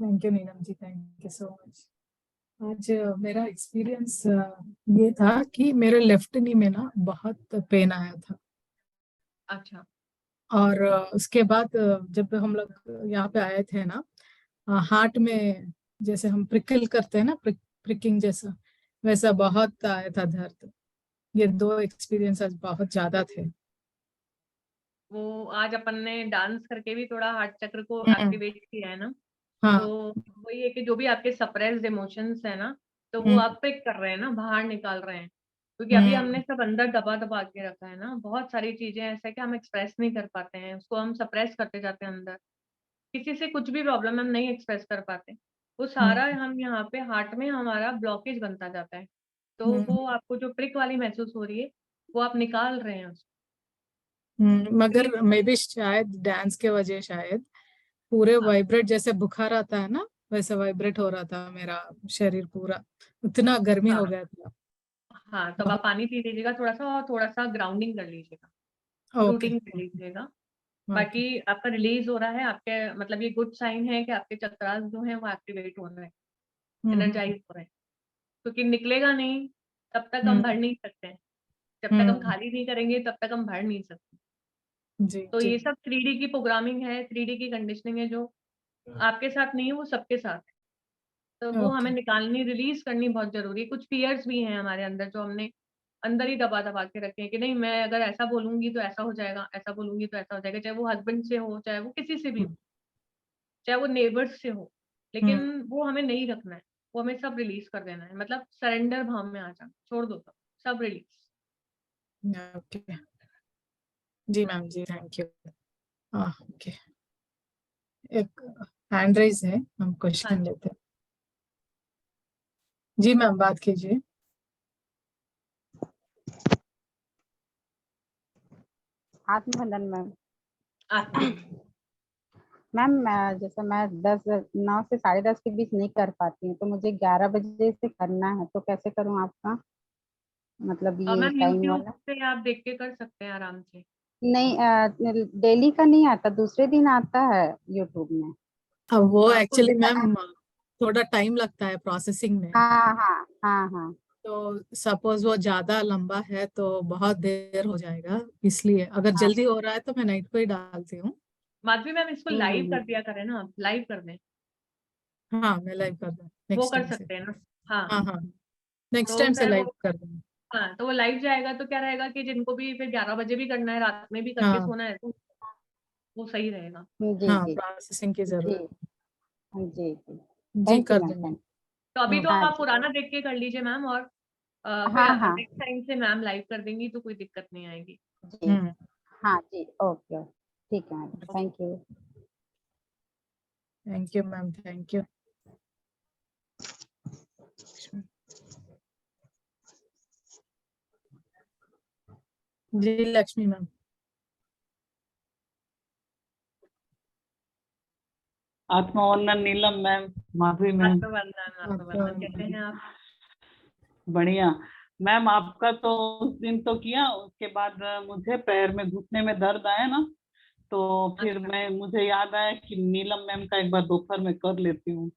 Thank you Neelam ji, thank you so much. आज मेरा एक्सपीरियंस ये था कि मेरे लेफ्ट नी में ना बहुत पेन आया था अच्छा, और उसके बाद जब हम लोग यहाँ पे आए थे ना, हार्ट में जैसे हम प्रिकल करते हैं ना, प्रिकिंग जैसा, वैसा बहुत आया था दर्द। ये दो एक्सपीरियंस आज बहुत ज्यादा थे। वो आज अपन ने डांस करके भी थोड़ा हार्ट चक्र को हम्म, एक्टिवेट किया है ना, हाँ। तो वही है कि जो भी आपके सप्रेस्ड इमोशंस है ना तो वो हम्म, आप पिक कर रहे हैं ना, बाहर निकाल रहे हैं, क्योंकि अभी हम्म, हमने सब अंदर दबा दबा के रखा है ना। बहुत सारी चीजें ऐसा है कि हम एक्सप्रेस नहीं कर पाते हैं, उसको हम सप्रेस करते जाते हैं अंदर। किसी से कुछ भी प्रॉब्लम हम नहीं एक्सप्रेस कर पाते, वो सारा हम्म, हम यहाँ पे हार्ट में हमारा ब्लॉकेज बनता जाता है। तो हम्म, वो आपको जो प्रिक वाली महसूस हो रही है वो आप निकाल रहे हैं उसको। तो ये मगर मे भी शायद डांस के वजह, शायद पूरे हाँ, वाइब्रेट जैसे बुखार आता है ना, वैसे वाइब्रेट हो रहा था मेरा शरीर पूरा, इतना गर्मी हो हाँ गया था। हाँ, तब आप पानी पी लीजिएगा थोड़ा सा, और थोड़ा सा ग्राउंडिंग कर लीजिएगा, ओके रूटिंग कर लीजिएगा। ओके। बाकी आपका रिलीज हो रहा है, आपके मतलब ये गुड साइन है कि आपके चक्रास जो है वो एक्टिवेट हो रहे हैं, एनर्जाइज हो रहे हैं। क्योंकि निकलेगा नहीं तब तक हम भर नहीं सकते हैं, जब तक हम खाली नहीं करेंगे तब तक हम भर नहीं सकते। जी तो जी। ये सब 3D की प्रोग्रामिंग है, 3D की कंडीशनिंग है, जो आपके साथ नहीं है वो सबके साथ है। तो वो हमें ओके। निकालनी, रिलीज करनी बहुत जरूरी है। कुछ फियर्स भी हैं हमारे अंदर जो हमने अंदर ही दबा दबा के रखे हैं कि नहीं, मैं अगर ऐसा बोलूंगी तो ऐसा हो जाएगा, ऐसा बोलूंगी तो ऐसा हो जाएगा, चाहे वो हस्बैंड से हो, चाहे वो किसी से भी हो, चाहे वो नेबर्स से हो। लेकिन वो हमें नहीं रखना है, वो हमें सब रिलीज कर देना है, मतलब सरेंडर भाव में आ जाना, छोड़ दो सब release. Okay ji ma'am ji, thank you. हाँ ओके, एक हैंड रेज है, हम हाँ क्वेश्चन लेते हैं। जी मैम, बात कीजिए। आत्मवंदन मैम। आत्मा। मैम जैसे मैं 9 से 10:30 के बीच नहीं कर पाती हूँ, तो मुझे 11 बजे से करना है, तो कैसे करूँ आपका, मतलब और ये मैम टाइम यूट्यूब वाला? पे आप देख के कर सकते हैं आराम से। नहीं, डेली का नहीं आता, दूसरे दिन आता है यूट्यूब में। अब वो तो आपको एक्चुअली मैम थोड़ा टाइम लगता है प्रोसेसिंग में। हाँ हाँ हाँ हाँ। तो सपोज वो ज्यादा लंबा है तो बहुत देर हो जाएगा, इसलिए अगर हाँ। जल्दी हो रहा है तो मैं नाइट को ही डालती हूँ। माधवी मैम इसको लाइव हम्म। कर दिया करें ना, आप लाइव कर दें, हाँ मैं लाइव कर दूँ वो नेक्स्ट कर टाइम से। सकते हैं ना। हाँ, हाँ हाँ, नेक्स्ट तो टाइम से फिर वो, लाइव कर दूँ। हाँ तो वो लाइव जाएगा तो क्या रहेगा कि जिनको भी फिर 11 बजे भी करना है, रात में भी करके हाँ सोना है, तो वो सही रहेगा। जी हाँ, जी प्रोसेसिंग की जी जरूरत। जी जी। जी थैंक यू कर मैम, दूंगी। थैंक। तो अभी हाँ तो हाँ आप जी। पुराना देख के कर लीजिए मैम, और फिर हाँ हाँ नेक्स्ट टाइम से मैम लाइव कर देंगी तो कोई दिक्कत नहीं आएगी। जी। हम्म। हाँ जी, ओके ओके, ठीक है ma'am, thank you. Thank you ma'am, thank you. जी लक्ष्मी मैम। आत्मवंदन नीलम मैम, माधवी मैम। आत्मवंदन, आत्मवंदन, कैसे हैं आप? बढ़िया मैम। आपका तो उस दिन तो किया, उसके बाद मुझे पैर में घुटने में दर्द आया ना, तो फिर अच्छा, मुझे याद आया कि नीलम मैम का एक बार दोपहर में कर लेती हूँ।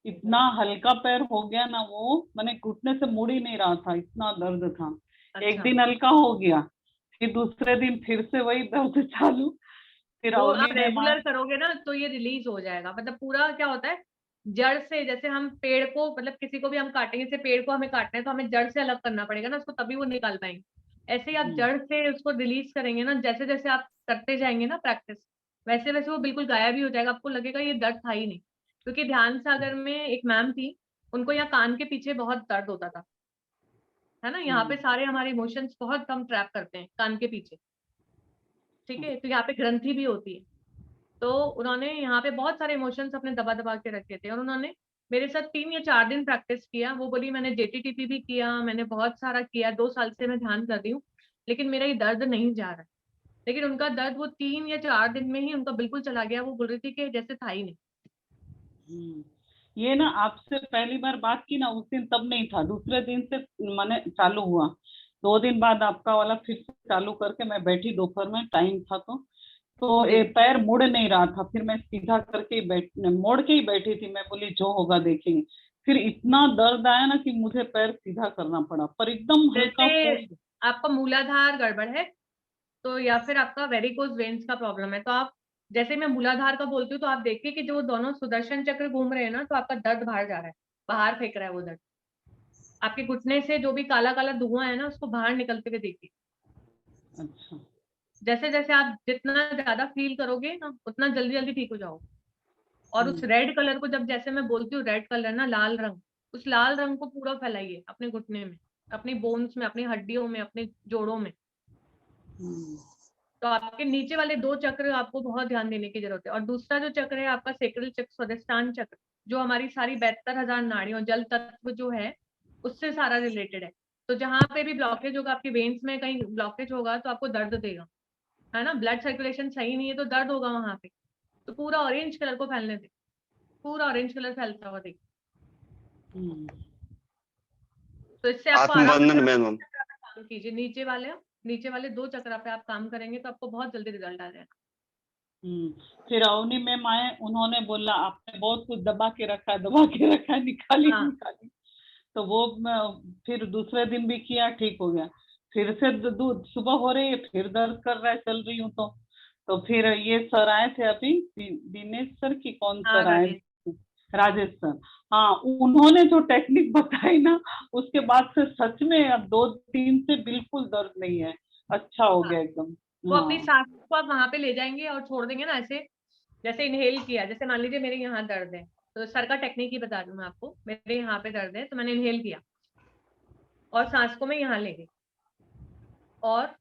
इतना हल्का पैर हो गया ना, वो मैंने घुटने से मुड़ ही नहीं रहा था, इतना दर्द था। एक अच्छा। दिन हल्का हो गया, फिर दूसरे दिन फिर से वही दर्द चालू। फिर वो आप अवनी मैम रेगुलर करोगे ना तो ये रिलीज हो जाएगा, मतलब पूरा क्या होता है, जड़ से, जैसे हम पेड़ को, मतलब किसी को भी हम काटेंगे, जैसे पेड़ को हमें काटना है तो हमें जड़ से अलग करना पड़ेगा ना उसको, तभी वो निकाल पाएंगे। ऐसे ही आप जड़ से उसको रिलीज करेंगे ना, जैसे जैसे आप करते जाएंगे ना प्रैक्टिस, वैसे वैसे वो बिल्कुल गायब ही हो जाएगा, आपको लगेगा ये दर्द था ही नहीं। क्योंकि ध्यान सागर में एक मैम थी, उनको यहाँ कान के पीछे बहुत दर्द होता था, है ना, यहाँ पे सारे हमारे इमोशंस बहुत कम ट्रैप करते हैं कान के पीछे, ठीक है, तो यहाँ पे ग्रंथि भी होती है। तो उन्होंने यहाँ पे बहुत सारे इमोशंस अपने दबा दबा के रखे थे, और उन्होंने मेरे साथ 3 या 4 दिन प्रैक्टिस किया। वो बोली मैंने जेटीटीपी भी किया, मैंने बहुत सारा किया, 2 साल से मैं ध्यान कर रही हूँ, लेकिन मेरा ये दर्द नहीं जा रहा है। लेकिन उनका दर्द वो 3 या 4 दिन में ही उनका बिल्कुल चला गया, वो बोल रही थी कि जैसे था ही नहीं। ये ना आपसे पहली बार बात की ना, उस दिन तब नहीं था, दूसरे दिन से मैंने चालू हुआ। 2 दिन बाद आपका वाला फिर से चालू करके मैं बैठी, दोपहर में टाइम था तो जी, पैर मुड़ नहीं रहा था, फिर मैं सीधा करके ही बैठ मोड़ के ही बैठी थी, मैं बोली जो होगा देखेंगे। फिर इतना दर्द आया ना कि मुझे पैर सीधा करना पड़ा, पर एकदम हल्का जैसे फोर्स। आपका मूलाधार गड़बड़ है, तो या फिर आपका वेरिकोज वेन्स का प्रॉब्लम है, तो आप, जैसे मैं मूलाधार का बोलती हूँ तो आप देखिए कि जो दोनों सुदर्शन चक्र घूम रहे हैं ना, तो आपका दर्द बाहर जा रहा है, बाहर फेंक रहा है वो दर्द। आपके घुटने से जो भी काला काला धुआं है ना, उसको बाहर निकलते हुए देखिए। अच्छा। जैसे जैसे आप जितना ज्यादा फील करोगे ना, उतना जल्दी जल्दी ठीक हो जाओगे। और उस हम्म। रेड कलर को, जब जैसे मैं बोलती हूँ रेड कलर ना, लाल रंग, उस लाल रंग को पूरा फैलाइए अपने घुटने में, अपनी बोन्स में, अपनी हड्डियों में, अपने जोड़ों में। हम्म। तो आपके नीचे वाले 2 चक्र आपको बहुत ध्यान देने की जरूरत है। और दूसरा जो चक्र है आपका सेक्रल चक्र, स्वादिष्टान चक्र, जो हमारी सारी 72,000 नाड़ियों, जल तत्व जो है उससे सारा रिलेटेड है। तो जहां पे भी ब्लॉकेज होगा, आपके वेन्स में कहीं ब्लॉकेज होगा तो आपको दर्द देगा, है ना, ब्लड सर्कुलेशन सही नहीं है तो दर्द होगा वहां पे। तो पूरा ऑरेंज कलर को फैलने दे, पूरा ऑरेंज कलर फैलता हुआ देखिए। हम्म, तो इससे आपको आराम आत्मबंधन मिलेगा। मैम। चालू कीजिए, नीचे वाले 2 चक्रा पे आप काम करेंगे तो आपको बहुत जल्दी रिजल्ट आ जाएगा। फिर अवनी मैम आए, उन्होंने बोला आपने बहुत कुछ दबा के रखा है, निकाली हाँ। निकाली। तो वो फिर दूसरे दिन भी किया, ठीक हो गया। फिर से सुबह हो रही है, फिर दर्द कर रहा है, चल रही हूँ तो फिर ये सर आए थे अभी, दिनेश सर की कौन हाँ, सर आए, राजेश। राजेश सर। हाँ, उन्होंने जो टेक्निक बताई ना, उसके बाद से सच में अब 2 दिन से बिल्कुल दर्द नहीं है, अच्छा हो गया एकदम। वो अपनी हाँ। सांस को आप वहां पे ले जाएंगे और छोड़ देंगे ना ऐसे, जैसे इनहेल किया, जैसे मान लीजिए मेरे यहाँ दर्द है, तो सर का टेक्निक ही बता दूं मैं आपको। मेरे यहाँ पे दर्द है तो मैंने इनहेल किया और सांस को मैं यहाँ ले गई, और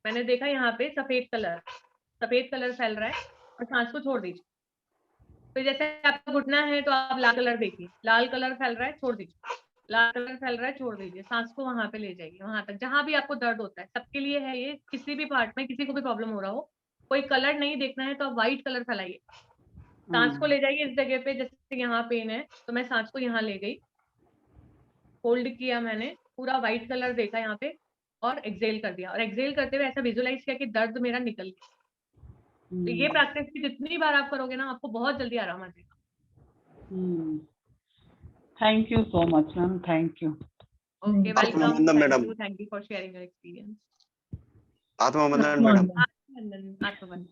मैंने देखा यहाँ पे सफेद कलर फैल रहा है, और सांस को छोड़ दीजिए। फिर जैसे आपको घुटना है तो आप लाल कलर देखिए, लाल कलर फैल रहा है, छोड़ दीजिए, लाल कलर फैल रहा है, छोड़ दीजिए। सांस को वहां पे ले जाइए, वहां तक जहां भी आपको दर्द होता है। सबके लिए है ये, किसी भी पार्ट में किसी को भी प्रॉब्लम हो रहा हो, कोई कलर नहीं देखना है तो आप व्हाइट कलर फैलाइए। सांस को ले जाइए इस जगह पे, जैसे यहाँ पेन है तो मैं सांस को यहाँ ले गई, होल्ड किया मैंने, पूरा व्हाइट कलर देखा यहाँ पे, और एक्सेल कर दिया। और एक्सेल करते हुए ऐसा विजुअलाइज किया कि दर्द मेरा निकल गया। तो ये प्रैक्टिस की जितनी बार आप करोगे ना, आपको बहुत जल्दी आराम आ जाएगा। Thank you so much ma'am, thank you. Okay, welcome. आत्मबंधन madam. Thank you for sharing your experience. आत्मबंधन मैडम। आत्मबंधन।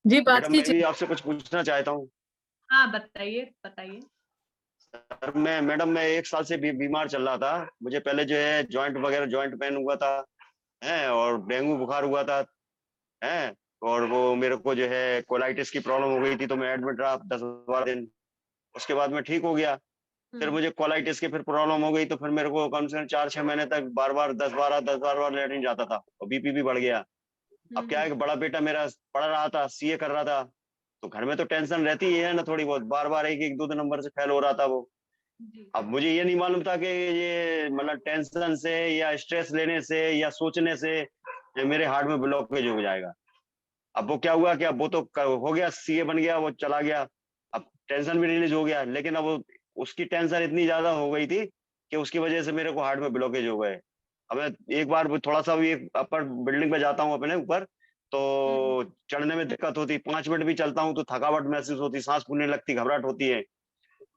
जी बात मैडम मैं कीजिए। भी आपसे कुछ पूछना चाहता हूँ। हाँ, बताइए बताइए। सर मैडम मैं 1 साल से बीमार चल रहा था। मुझे पहले जो है जॉइंट पेन हुआ था, है, और डेंगू बुखार हुआ था, है, और वो मेरे को जो है कोलाइटिस की प्रॉब्लम हो गई थी, तो मैं एडमिट रहा 10-12 दिन। उसके बाद मैं ठीक हो गया। फिर मुझे कोलाइटिस की फिर प्रॉब्लम हो गई, तो फिर मेरे को कम से कम 4-6 महीने तक बार बार 10-12 बार लेटरिन जाता था, और बीपी भी बढ़ गया। अब क्या है कि बड़ा बेटा मेरा पढ़ रहा था, सीए कर रहा था, तो घर में तो टेंशन रहती ही है ना थोड़ी बहुत, बार बार एक 2 नंबर से फेल हो रहा था वो। अब मुझे ये नहीं मालूम था कि ये मतलब टेंशन से या स्ट्रेस लेने से या सोचने से ये मेरे हार्ट में ब्लॉकेज हो जाएगा। अब वो क्या हुआ कि अब वो तो हो गया, सीए बन गया, वो चला गया, अब टेंशन भी रिलीज हो गया, लेकिन अब उसकी टेंशन इतनी ज्यादा हो गई थी कि उसकी वजह से मेरे को हार्ट में ब्लॉकेज हो गए। अब मैं एक बार वो थोड़ा सा भी अपर बिल्डिंग पे जाता हूँ अपने ऊपर, तो चढ़ने में दिक्कत होती, 5 मिनट भी चलता हूँ तो थकावट महसूस होती, सांस फूलने लगती, घबराहट होती है।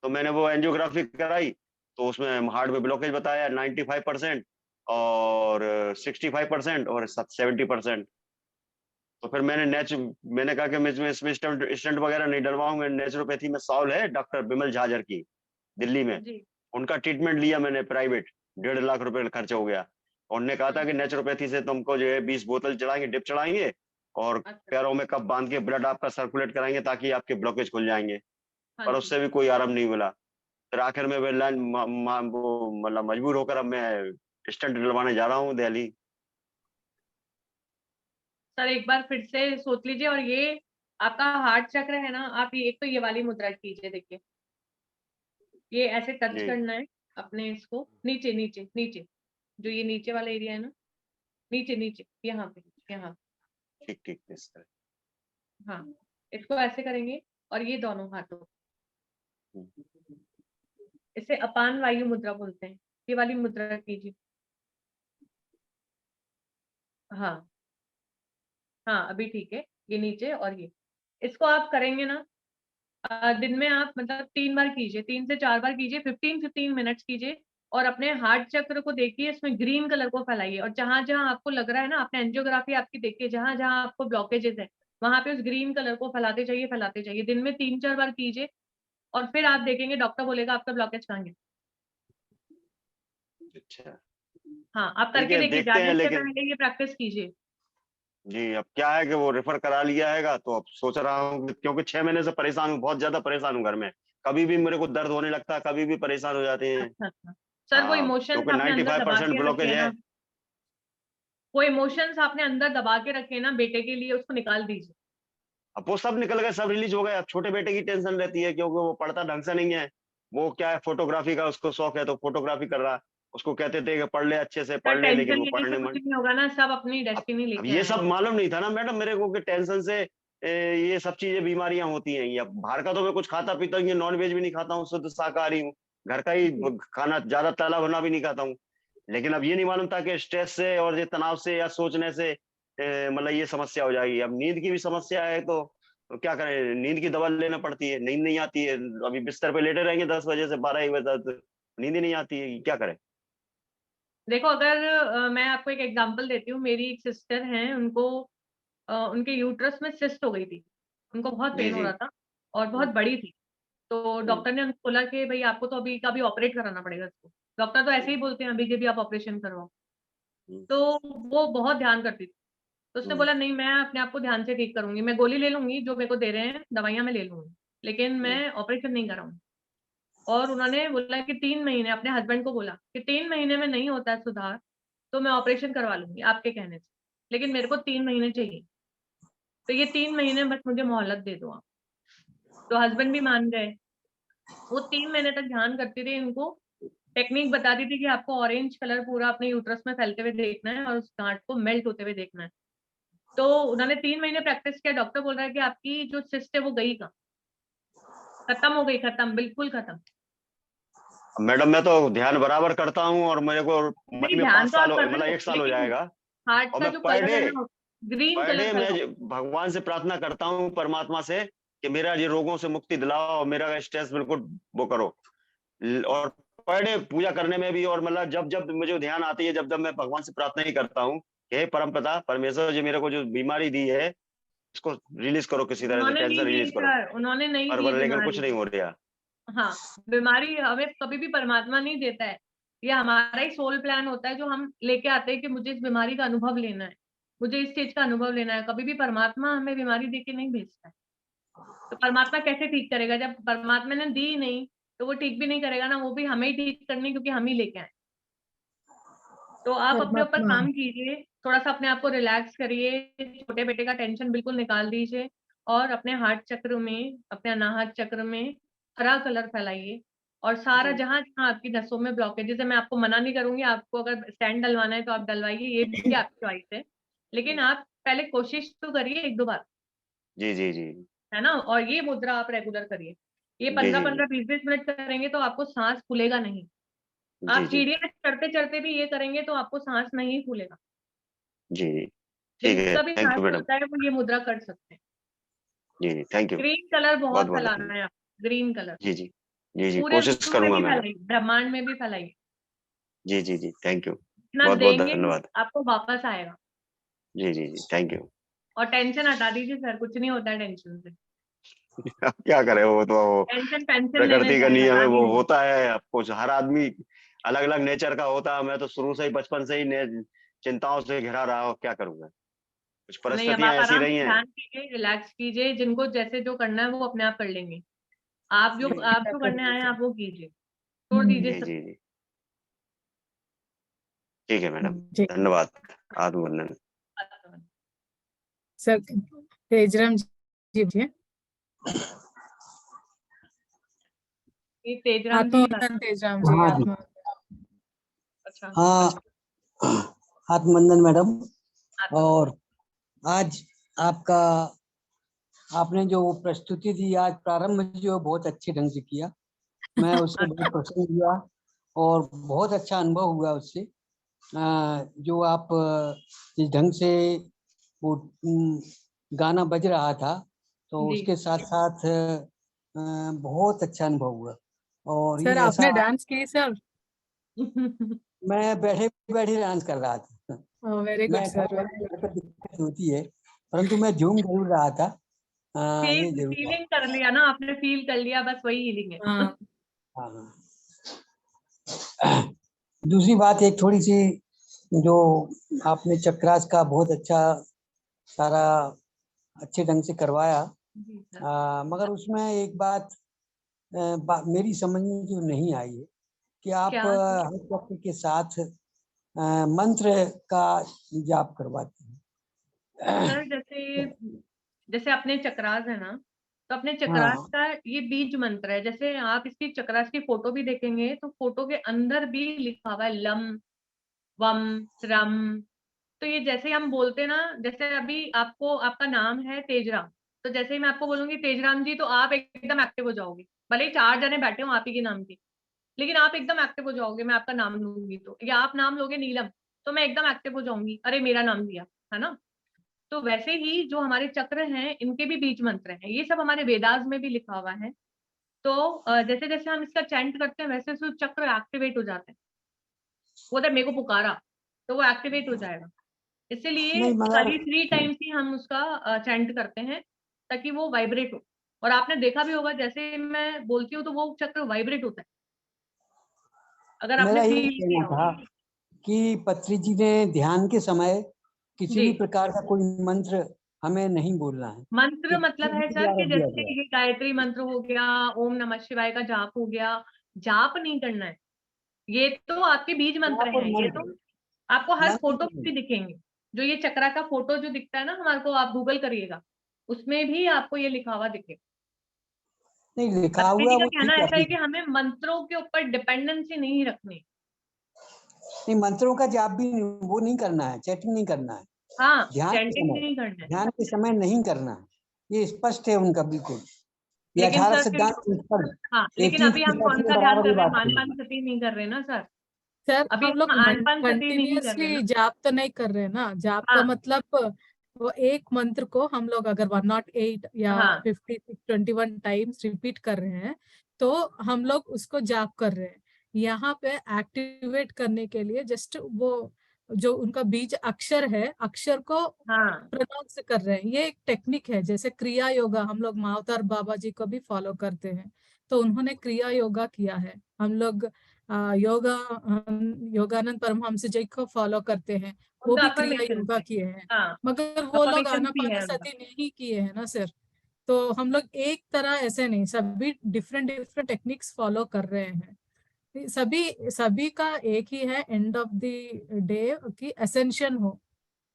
तो मैंने वो एंजियोग्राफी कराई, तो उसमें हार्ट में ब्लॉकेज बताया 95% और 65% और 70%। तो फिर मैंने कहा कि मैं इसमें स्टंट वगैरह नहीं डलवाऊंगा। नेचुरोपैथी में सॉल है डॉक्टर बिमल झाझर की, दिल्ली में, उनका ट्रीटमेंट लिया मैंने प्राइवेट, 1.5 लाख रुपए का खर्चा हो गया। और उन्होंने कहा था कि नेचुरोपैथी से तुमको जो है 20 बोतल चढ़ाएंगे, डिप चढ़ाएंगे, और पैरों में कप बांध के ब्लड आपका सर्कुलेट कराएंगे ताकि आपके ब्लॉकेज खुल जाएंगे। पर उससे भी कोई आराम नहीं मिला। फिर आखिर में वो मतलब मजबूर होकर अब मैं स्टंट डलवाने जा रहा हूँ दिल्ली। सर एक बार फिर से सोच लीजिए, और ये आपका हार्ट चक्र है ना, आप ये एक तो ये वाली मुद्रा कीजिए, देखिए ये ऐसे टच करना है अपने इसको, नीचे नीचे नीचे, जो ये नीचे वाला एरिया है ना, नीचे नीचे यहाँ पे, यहाँ। ठीक ठीक सर। हाँ, इसको ऐसे करेंगे, और ये दोनों हाथों, इसे अपान वायु मुद्रा बोलते हैं। ये वाली मुद्रा कीजिए। हाँ हाँ, अभी ठीक है। ये नीचे और ये, इसको आप करेंगे ना, दिन में आप मतलब 3 बार कीजिए, 3 से 4 बार कीजिए, 15-15 मिनट्स कीजिए। और अपने हार्ट चक्र को देखिए, इसमें ग्रीन कलर को फैलाइए, और जहां जहां आपको लग रहा है ना, आपने एंजियोग्राफी आपकी देखिए, जहां जहां आपको ब्लॉकेजेस है, वहां पे उस ग्रीन कलर को फैलाते जाइए। दिन में 3-4 बार कीजिए, और फिर आप देखेंगे डॉक्टर बोलेगा आपका ब्लॉकेज कहाँ गया। अच्छा, हाँ, आप ठीक करके है, देखिए, देखते हैं। जाने से लेकिन पहले ये प्रैक्टिस कीजिए। जी अब क्या है कि वो रेफर करा लिया हैगा, तो अब सोच रहा हूँ क्योंकि 6 महीने से परेशान हूँ, बहुत ज्यादा परेशान हूँ घर में। कभी भी मेरे को दर्द होने लगता है, कभी भी परेशान हो जाते हैं। अच्छा अच्छा, सर वो इमोशंस क्योंकि आपने अंदर दबा 95% के रखे ब्लॉकेज हैं है। ना, वो इमोशंस आपने अंदर दबा के रखे हैं ना बेटे के लिए, उसको निकाल दीजिए। अब वो सब निकल गए, सब रिलीज हो गए। अब छोटे बेटे की टेंशन रहती है क्योंकि वो पढ़ता ढंग से नहीं है। वो क्या है, फोटोग्राफी का उसको शौक है, तो फोटोग्राफी कर रहा है। उसको कहते थे कि पढ़ ले अच्छे से, सर पढ़ ले, लेकिन टेंशन वो लेने पढ़ने से में कुछ नहीं होगा ना, सब अपनी डेस्टिनी अब लेके ये आए सब हैं। मालूम नहीं था ना मैडम मेरे को कि टेंशन से ये सब चीजें बीमारियां होती हैं। या बाहर का तो मैं कुछ खाता पीता हूँ, ये नॉन वेज भी नहीं खाता हूँ, शुद्ध शाकाहारी हूँ, घर का ही जी। खाना, ज्यादा तला भुना भी नहीं खाता हूँ। लेकिन अब ये नहीं मालूम था कि स्ट्रेस से और ये तनाव से या सोचने से मतलब ये समस्या हो जाएगी। अब नींद की भी समस्या है तो क्या करें, नींद की दवा लेना पड़ती है, नींद नहीं आती है। अभी बिस्तर पे लेटे रहेंगे 10 बजे से 12 बजे तक, नींद ही नहीं आती है, क्या करें। देखो अगर मैं आपको एक एग्जांपल देती हूँ, मेरी एक सिस्टर हैं, उनको उनके यूट्रस में सिस्ट हो गई थी, उनको बहुत जी पेन हो जी। रहा था और बहुत बड़ी थी। तो हम्म, डॉक्टर ने उनको बोला कि भाई आपको तो अभी का भी ऑपरेट कराना पड़ेगा इसको। डॉक्टर तो ऐसे ही बोलते हैं अभी के भी आप ऑपरेशन करवाओ। हम्म, तो वो बहुत ध्यान करती थी, तो उसने हम्म, बोला नहीं मैं अपने आप को ध्यान से ठीक करूंगी, मैं गोली ले लूंगी जो मेरे को दे रहे हैं, दवाइयां मैं ले लूंगी, लेकिन हम्म, मैं ऑपरेशन नहीं कराऊंगी। और उन्होंने बोला कि 3 महीने, अपने हस्बैंड को बोला कि 3 महीने में नहीं होता है सुधार तो मैं ऑपरेशन करवा लूंगी आपके कहने से, लेकिन मेरे को 3 महीने चाहिए, तो ये 3 महीने बस मुझे मोहलत दे दो आप। तो हस्बैंड भी मान गए। वो 3 महीने तक ध्यान करती रही, इनको टेक्निक बताती थी कि आपको ऑरेंज कलर पूरा अपने यूट्रस में फैलते हुए देखना है और उस गांठ को मेल्ट होते हुए देखना है। तो उन्होंने 3 महीने प्रैक्टिस किया। डॉक्टर बोल रहा है कि आपकी जो सिस्ट है वो गई कहाँ, खत्म हो गई, खत्म, बिल्कुल खत्म। मैडम मैं तो ध्यान बराबर करता हूँ और मेरे को मई नहीं में ध्यान 5 तो आप साल कर रहे मतलब हो, 1 साल हो लेकिन जाएगा। हार्ट और का मैं जो पर कलर डे है ना, ग्रीन पर कलर डे मैं फैलाओ। भगवान से प्रार्थना करता हूँ परमात्मा से कि मेरा ये रोगों से मुक्ति दिलाओ और मेरा स्ट्रेस बिल्कुल वो करो। और पर डे पूजा करने में भी, और मतलब जब जब मुझे ध्यान आती है, जब जब मैं भगवान से प्रार्थना ही करता हूँ कि हे परम पिता परमेश्वर जी, मेरे को जो बीमारी दी है इसको रिलीज करो, किसी तरह से उन्होंने नहीं टेंशन दी रिलीज करो। सर, उन्होंने नहीं दी लेकिन कुछ बीमारी। नहीं हो रहा। हाँ, बीमारी हमें कभी भी परमात्मा नहीं देता है, ये हमारा ही सोल प्लान होता है जो हम लेके आते हैं कि मुझे इस बीमारी का अनुभव लेना है, मुझे इस चीज का अनुभव लेना है। कभी भी परमात्मा हमें बीमारी दे के नहीं भेजता है। तो परमात्मा कैसे ठीक करेगा जब परमात्मा ने दी ही नहीं, तो वो ठीक भी नहीं करेगा ना, वो भी हमें ही ठीक करनी, क्योंकि हम ही लेके आए। तो आप अपने ऊपर परमात्मा काम कीजिए, थोड़ा सा अपने आप को रिलैक्स करिए, छोटे बेटे का टेंशन बिल्कुल निकाल दीजिए और अपने हार्ट चक्र में, अपने अनाहत चक्र में हरा कलर फैलाइए। और सारा जी जहां जहां आपकी नसों में ब्लॉकेज, जैसे मैं आपको मना नहीं करूंगी, आपको अगर स्टैंड डलवाना है तो आप डलवाइए, ये भी आपकी चॉइस है, लेकिन आप पहले कोशिश तो करिए 1-2 बार, जी जी जी है ना। और ये मुद्रा आप रेगुलर करिए, ये जी 15-15 20-20 मिनट करेंगे तो आपको सांस फूलेगा नहीं। जी आप जी सीढ़ियां चढ़ते चढ़ते भी ये करेंगे तो आपको सांस नहीं फूलेगा। जी जी। ठीक है, जिनका भी थैंक सांस यू मैडम। फूलता है वो ये मुद्रा कर सकते हैं। जी जी थैंक यू। ग्रीन कलर बहुत बहुत बहुत फैलाना धन्यवाद। है आप, ग्रीन कलर जी जी जी जी पूरे कोशिश विश्व में करूंगा भी मैडम। फैलाइए, ब्रह्मांड में भी फैलाइए। जी जी जी थैंक यू। जितना बहुत बहुत देंगे धन्यवाद। आपको वापस आएगा। जी जी जी थैंक यू। और टेंशन हटा दीजिए सर, कुछ नहीं होता है टेंशन से। अब क्या करें, वो तो टेंशन पेंसिल लेने प्रकृति से का आएगा, नियम है, नानी वो नहीं। होता है। अब कुछ हर आदमी अलग अलग नेचर का होता है। मैं तो शुरू से ही बचपन से ही चिंताओं से घिरा रहा हूँ, क्या करूंगा, कुछ नहीं, अब परिस्थितियां आप ऐसी आराम रही से हैं। ध्यान कीजिए, रिलैक्स कीजिए, जिनको जैसे जो करना है वो अपने आप कर लेंगे। आप जो जी आप जो करने आए हैं आप वो कीजिए, छोड़ दीजिए जी सब। जी जी ठीक है मैडम। जी धन्यवाद। आत्मवंदन। सर, तेजराम जी बोलिए। ये तेजराम जी बात। आत्मवंदन तेजराम जी, हाँ जी। आत्मवंदन। अच्छा, हाँ, आत्मवंदन मैडम। आत्मा। और आज आपका आपने जो प्रस्तुति दी, आज प्रारंभ जो बहुत अच्छे ढंग से किया, मैं उससे बहुत प्रसन्न हुआ और बहुत अच्छा अनुभव हुआ उससे। जो आप जिस ढंग से वो गाना बज रहा था, तो जी उसके साथ साथ बहुत अच्छा अनुभव हुआ। और सर ये ऐसा, आपने डांस की सर? मैं बैठे बैठे डांस कर रहा था। वेरी गुड मैं सर, घर वेरी गुड। पर दिक्कत होती है, परंतु मैं झूम जरूर रहा था। ये जरूर था। फीलिंग कर लिया ना आपने, फील कर लिया, बस वही हीलिंग है। हाँ हाँ। दूसरी बात एक थोड़ी सी, जो आपने चक्रास का बहुत अच्छा सारा अच्छे ढंग से करवाया, जी सर। मगर उसमें एक बात मेरी समझ में जो नहीं आई है कि आप क्या हर चक्र के साथ मंत्र का जाप करवाते हैं। सर, जैसे जैसे अपने चक्रास है ना, तो अपने चक्रास हाँ। का ये बीज मंत्र है। जैसे आप इसकी चक्रास की फोटो भी देखेंगे तो फोटो के अंदर भी लिखा हुआ है लम वम रम। तो ये जैसे हम बोलते हैं ना, जैसे अभी आपको आपका नाम है तेजराम, तो जैसे ही मैं आपको बोलूंगी तेजराम जी, तो आप एकदम एक्टिव हो जाओगे। भले ही 4 जने बैठे हो आप ही के नाम के, लेकिन आप एकदम एक्टिव हो जाओगे। मैं आपका नाम लूंगी तो, या आप नाम लोगे नीलम, तो मैं एकदम एक्टिव हो जाऊंगी, अरे मेरा नाम लिया, है ना। तो वैसे ही जो हमारे चक्र हैं इनके भी बीज मंत्र हैं, ये सब हमारे वेदास में भी लिखा हुआ है। तो जैसे जैसे हम इसका चैंट करते हैं वैसे वैसे चक्र एक्टिवेट हो जाते हैं। वो मेरे को पुकारा तो वो एक्टिवेट हो जाएगा। इसीलिए नहीं मगर खाली 3 टाइम्स ही हम उसका चैंट करते हैं ताकि वो वाइब्रेट हो। और आपने देखा भी होगा जैसे मैं बोलती हूँ तो वो चक्र वाइब्रेट होता है, अगर आपने मेरा ये फील कहना किया हो। था कि पत्री जी ने ध्यान के समय किसी जी, भी प्रकार का कोई मंत्र हमें नहीं बोलना है, मंत्र कि मतलब किसी है भी सर द्वारा कि दिया जैसे गया। ये गायत्री मंत्र हो गया, ओम नमः शिवाय का जाप हो गया, जाप नहीं करना है। ये तो आपके बीज मंत्र आप और हैं, ये तो मंत्र आपको हर मंत्र फोटो नहीं। भी दिखेंगे। जो ये चक्रा का फोटो जो दिखता है ना हमारे को, आप गूगल करिएगा, उसमें भी आपको ये लिखा हुआ दिखेगा। नहीं लिखा पत्नी हुआ जी का वो कहना ठीक है ऐसा है कि अपनी। हमें मंत्रों के ऊपर डिपेंडेंसी नहीं रखनी। नहीं मंत्रों का जाप भी वो नहीं करना है, चैटिंग नहीं करना है। हाँ, ध्यान के चैंटिंग समय, नहीं करना है। ध्यान के समय नहीं करना है, ये स्पष्ट है उनका बिल्कुल। ये लेकिन 18 सर फिर, सिद्धांत निष्फल, हाँ लेकिन 21 अभी की हम कौन शास्त्र सा ध्यान बराबर कर ही रहे हैं, बात आनपान करेंगे। सती नहीं कर रहे ना सर। सर अभी हम लोग हम आनपान सती नहीं कर रहे ना। कंटिन्यूअसली जाप तो नहीं कर रहे ना। जाप का हाँ मतलब वो एक मंत्र को हम लोग अगर 108 या हाँ 56 21 टाइम्स रिपीट कर रहे हैं तो हम लोग उसको जाप कर रहे हैं। यहाँ पे एक्टिवेट करने के लिए जस्ट वो जो उनका बीज अक्षर है, अक्षर को हाँ। प्रोनाउंस कर रहे हैं। ये एक टेक्निक है। जैसे क्रिया योगा हम लोग मावतार बाबा जी को भी फॉलो करते हैं, तो उन्होंने क्रिया योगा किया है। हम लोग योगानंद परमहंस जी को फॉलो करते हैं, वो उनका भी क्रिया अफर्मेशन योगा है। किए हैं। हाँ, मगर वो लोग अफर्मेशन भी है उनका। आनापानसति नहीं किए हैं ना सर। तो हम लोग एक तरह ऐसे नहीं, सभी डिफरेंट डिफरेंट टेक्निक्स फॉलो कर रहे हैं। सभी सभी का एक ही है, एंड ऑफ द डे की असेंशन हो।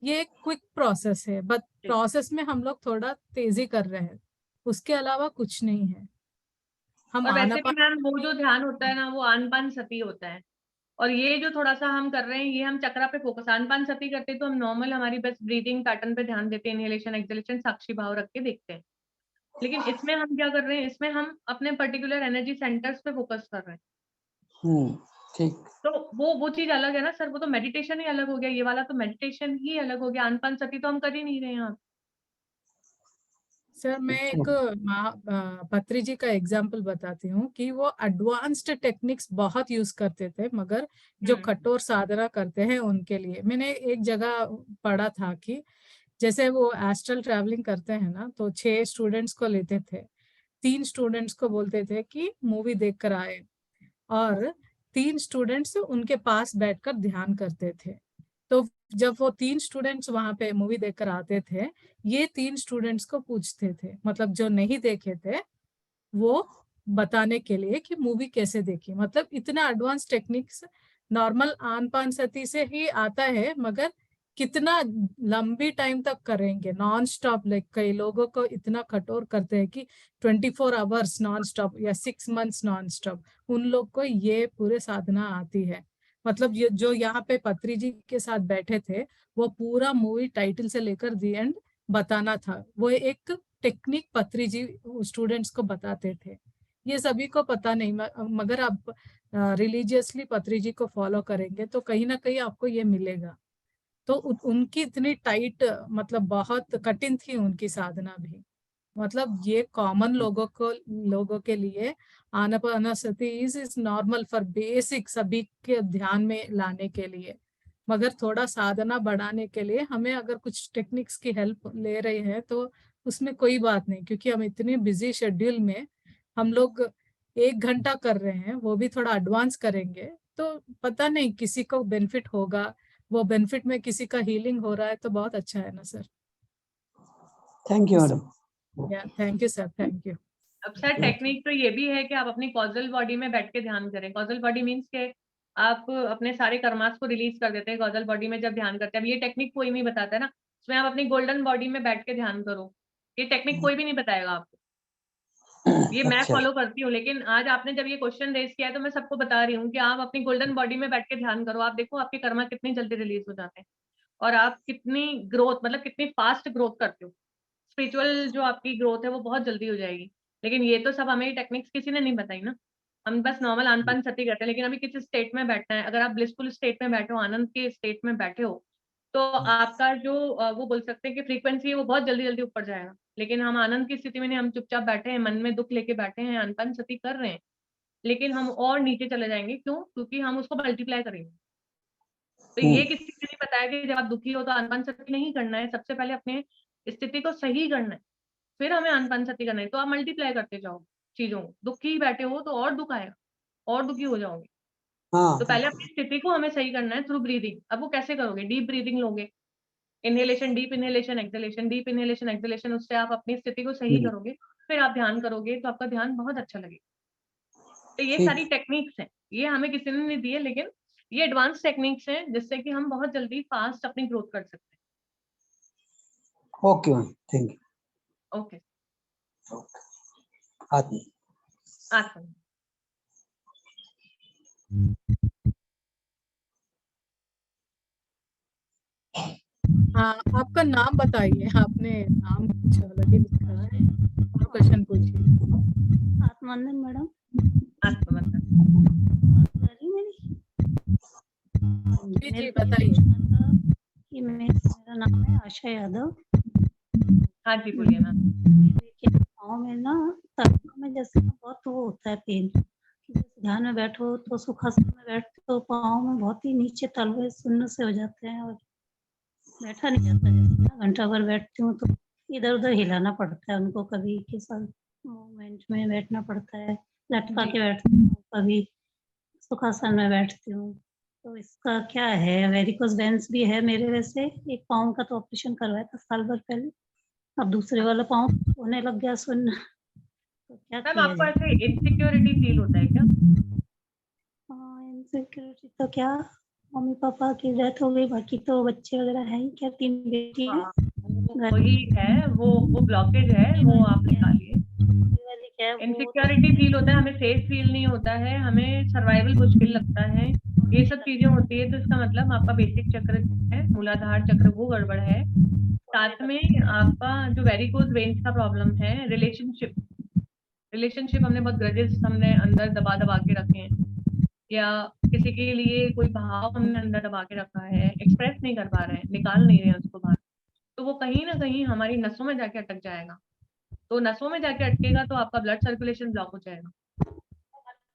ये एक क्विक प्रोसेस है, बट जी। प्रोसेस में हम लोग थोड़ा तेजी कर रहे हैं, उसके अलावा कुछ नहीं है। हम और वैसे भी आनापान मैम वो जो ध्यान होता है ना वो आनपान सती होता है। और ये जो थोड़ा सा हम कर रहे हैं ये हम चक्रा पे फोकस, आनपान सती करते हैं तो हम नॉर्मल हमारी बस ब्रीदिंग पैटर्न पे ध्यान देते हैं, इनहेलेशन एक्सहेलेशन साक्षी भाव रख के देखते हैं। लेकिन इसमें हम क्या कर रहे हैं, इसमें हम अपने पर्टिकुलर एनर्जी सेंटर्स पे फोकस कर रहे हैं। ठीक। तो वो चीज अलग है ना सर, वो तो मेडिटेशन ही अलग हो गया, ये वाला तो मेडिटेशन ही अलग हो गया। आनपान सती तो हम कर ही नहीं रहे हैं यहाँ। सर मैं अच्छा। एक पत्री जी का एग्जांपल बताती हूँ कि वो एडवांस्ड टेक्निक्स बहुत यूज करते थे, मगर जो कठोर साधना करते हैं उनके लिए मैंने एक जगह पढ़ा था कि जैसे वो एस्ट्रल ट्रैवलिंग करते हैं ना, तो 6 स्टूडेंट्स को लेते थे। 3 स्टूडेंट्स को बोलते थे कि मूवी देख कर आए, और 3 स्टूडेंट्स उनके पास बैठकर ध्यान करते थे। तो जब वो 3 स्टूडेंट्स वहां पे मूवी देखकर आते थे, ये 3 स्टूडेंट्स को पूछते थे, मतलब जो नहीं देखे थे वो बताने के लिए कि मूवी कैसे देखी। मतलब इतना एडवांस टेक्निक्स नॉर्मल आन पान सती से ही आता है, मगर कितना लंबी टाइम तक करेंगे नॉन स्टॉप। लाइक कई लोगों को इतना कठोर करते हैं कि 24 आवर्स नॉन स्टॉप या 6 मंथ्स नॉन स्टॉप, उन लोग को ये पूरे साधना आती है। मतलब ये जो यहाँ पे पत्री जी के साथ बैठे थे, वो पूरा मूवी टाइटल से लेकर दी एंड बताना था। वो एक टेक्निक पत्री जी स्टूडेंट्स को बताते थे। ये सभी को पता नहीं, मगर आप रिलीजियसली पत्री जी को फॉलो करेंगे तो कहीं ना कहीं आपको ये मिलेगा। तो उनकी इतनी टाइट, मतलब बहुत कठिन थी उनकी साधना भी। मतलब ये कॉमन लोगों के लिए Anapanasati is normal for basic, सभी के ध्यान में लाने के लिए। मगर थोड़ा साधना बढ़ाने के लिए हमें अगर कुछ टेक्निक्स की हेल्प ले रहे हैं तो उसमें कोई बात नहीं, क्योंकि हम इतने बिजी शेड्यूल में हम लोग 1 घंटा कर रहे हैं, वो भी थोड़ा एडवांस करेंगे तो पता नहीं किसी को बेनिफिट होगा। वो बेनिफिट में किसी का हीलिंग हो रहा है तो बहुत अच्छा है ना सर। Thank you madam. या thank you sir, thank you. अब सर टेक्निक तो ये भी है कि आप अपनी कॉजल बॉडी में बैठ के ध्यान करें। कॉजल बॉडी मीन्स के आप अपने सारे कर्मास को रिलीज कर देते हैं कॉजल बॉडी में जब ध्यान करते हैं। अब ये टेक्निक कोई नहीं बताता है ना, उसमें आप अपनी गोल्डन बॉडी में बैठ के ध्यान करो, ये टेक्निक कोई भी नहीं बताएगा आपको। ये मैं अच्छा। फॉलो करती हूँ, लेकिन आज आपने जब ये क्वेश्चन रेज किया है तो मैं सबको बता रही हूँ कि आप अपनी गोल्डन बॉडी में बैठ के ध्यान करो। आप देखो आपके कर्मा कितनी जल्दी रिलीज हो जाते हैं और आप कितनी ग्रोथ, मतलब कितनी फास्ट ग्रोथ करते हो। स्पिरिचुअल जो आपकी ग्रोथ है वो बहुत जल्दी हो जाएगी। लेकिन ये तो सब हमें टेक्निक्स किसी ने नहीं बताई ना, हम बस नॉर्मल आनपान सती करते हैं। लेकिन अभी किसी स्टेट में बैठना है, अगर आप ब्लिसफुल स्टेट में बैठे हो, आनंद के स्टेट में बैठे हो, तो आपका जो वो बोल सकते हैं कि फ्रीक्वेंसी है वो बहुत जल्दी जल्दी ऊपर जाएगा। लेकिन हम आनंद की स्थिति में नहीं, हम चुपचाप बैठे हैं, मन में दुख लेके बैठे हैं, आनपान सती कर रहे हैं, लेकिन हम और नीचे चले जाएंगे। क्यों? क्योंकि हम उसको मल्टीप्लाई करेंगे। तो ये किसी ने नहीं बताया कि जब आप दुखी हो तो आनपान सती नहीं करना है। सबसे पहले अपने स्थिति को सही करना है, फिर हमें आनपान सती करना है। तो आप मल्टीप्लाई करते जाओ चीजों को। दुखी बैठे हो तो और दुख आएगा, और दुखी हो जाओगे। हाँ तो पहले अपनी स्थिति को हमें सही करना है थ्रू ब्रीदिंग। अब वो कैसे करोगे? डीप ब्रीदिंग लोगे, inhalation, deep inhalation, exhalation, deep inhalation, exhalation, उससे आप अपनी स्थिति को सही करोगे। फिर आप ध्यान करोगे तो आपका ध्यान बहुत अच्छा लगेगा। तो ये ठीक। सारी टेक्निक्स हैं, ये हमें किसी ने नहीं दी है, लेकिन ये एडवांस टेक्निक्स हैं जिससे कि हम बहुत जल्दी फास्ट अपनी ग्रोथ कर सकते ओके मैम, थैंक यू। हैं। ओके, आत्मा। आसन। हाँ, आपका नाम बताइए। आपने नाम कुछ अलग ही लिखा है। और क्वेश्चन पूछिए। आत्मानंद मैडम, आत्मवंदन। आवाज आ रही है मेरी? जी मेरे जी को ये बताइए। पूछना था कि मेरा नाम है आशा यादव। हाँ जी, बोलिए मैम। मेरे पाँव में ना, तलवा में जैसे ना बहुत वो होता है पेन, कि जैसे ध्यान में बैठो तो सुखासन में बैठते तो पाँव में बहुत ही नीचे तलवे सुन्न से हो जाते हैं और बैठा नहीं जाता। जैसे ना घंटा भर बैठती हूँ तो इधर उधर हिलाना पड़ता है उनको, कभी के साथ मूवमेंट में बैठना पड़ता है, लटका के बैठती हूँ, कभी सुखासन में बैठती हूँ। तो इसका क्या है? वेरिकोस वेन्स भी है मेरे। वैसे एक पाँव का तो ऑपरेशन करवाया था साल भर पहले, अब दूसरे वाला पाँव होने लग गया सुन्न। तो क्या मैम किया आपको जाए? ऐसे इनसिक्योरिटी फील होता है क्या? इनसिक्योरिटी तो क्या, मम्मी पापा की डेथ हो गई, बाकी तो बच्चे वगैरह हैं ही। क्या 3 बेटी हैं। वही है, वो ब्लॉकेज है, वो आप निकालिए। वाली क्या है वो इनसिक्योरिटी फील होता है, हमें सेफ फील नहीं होता है, हमें सर्वाइवल मुश्किल लगता है, ये सब चीजें होती है। तो इसका मतलब आपका बेसिक चक्र है, मूलाधार चक्र, वो गड़बड़ है। साथ में आपका जो वेरिकोज वेन्स का प्रॉब्लम है, रिलेशनशिप हमने बहुत ग्रजेस हमने अंदर दबा दबा के रखे हैं, या किसी के लिए कोई भाव हमने अंदर दबा के रखा है, एक्सप्रेस नहीं कर पा रहे हैं, निकाल नहीं रहे हैं उसको बाहर। तो वो कहीं ना कहीं हमारी नसों में जाके अटक जाएगा। तो नसों में जाके अटकेगा तो आपका ब्लड सर्कुलेशन ब्लॉक हो जाएगा।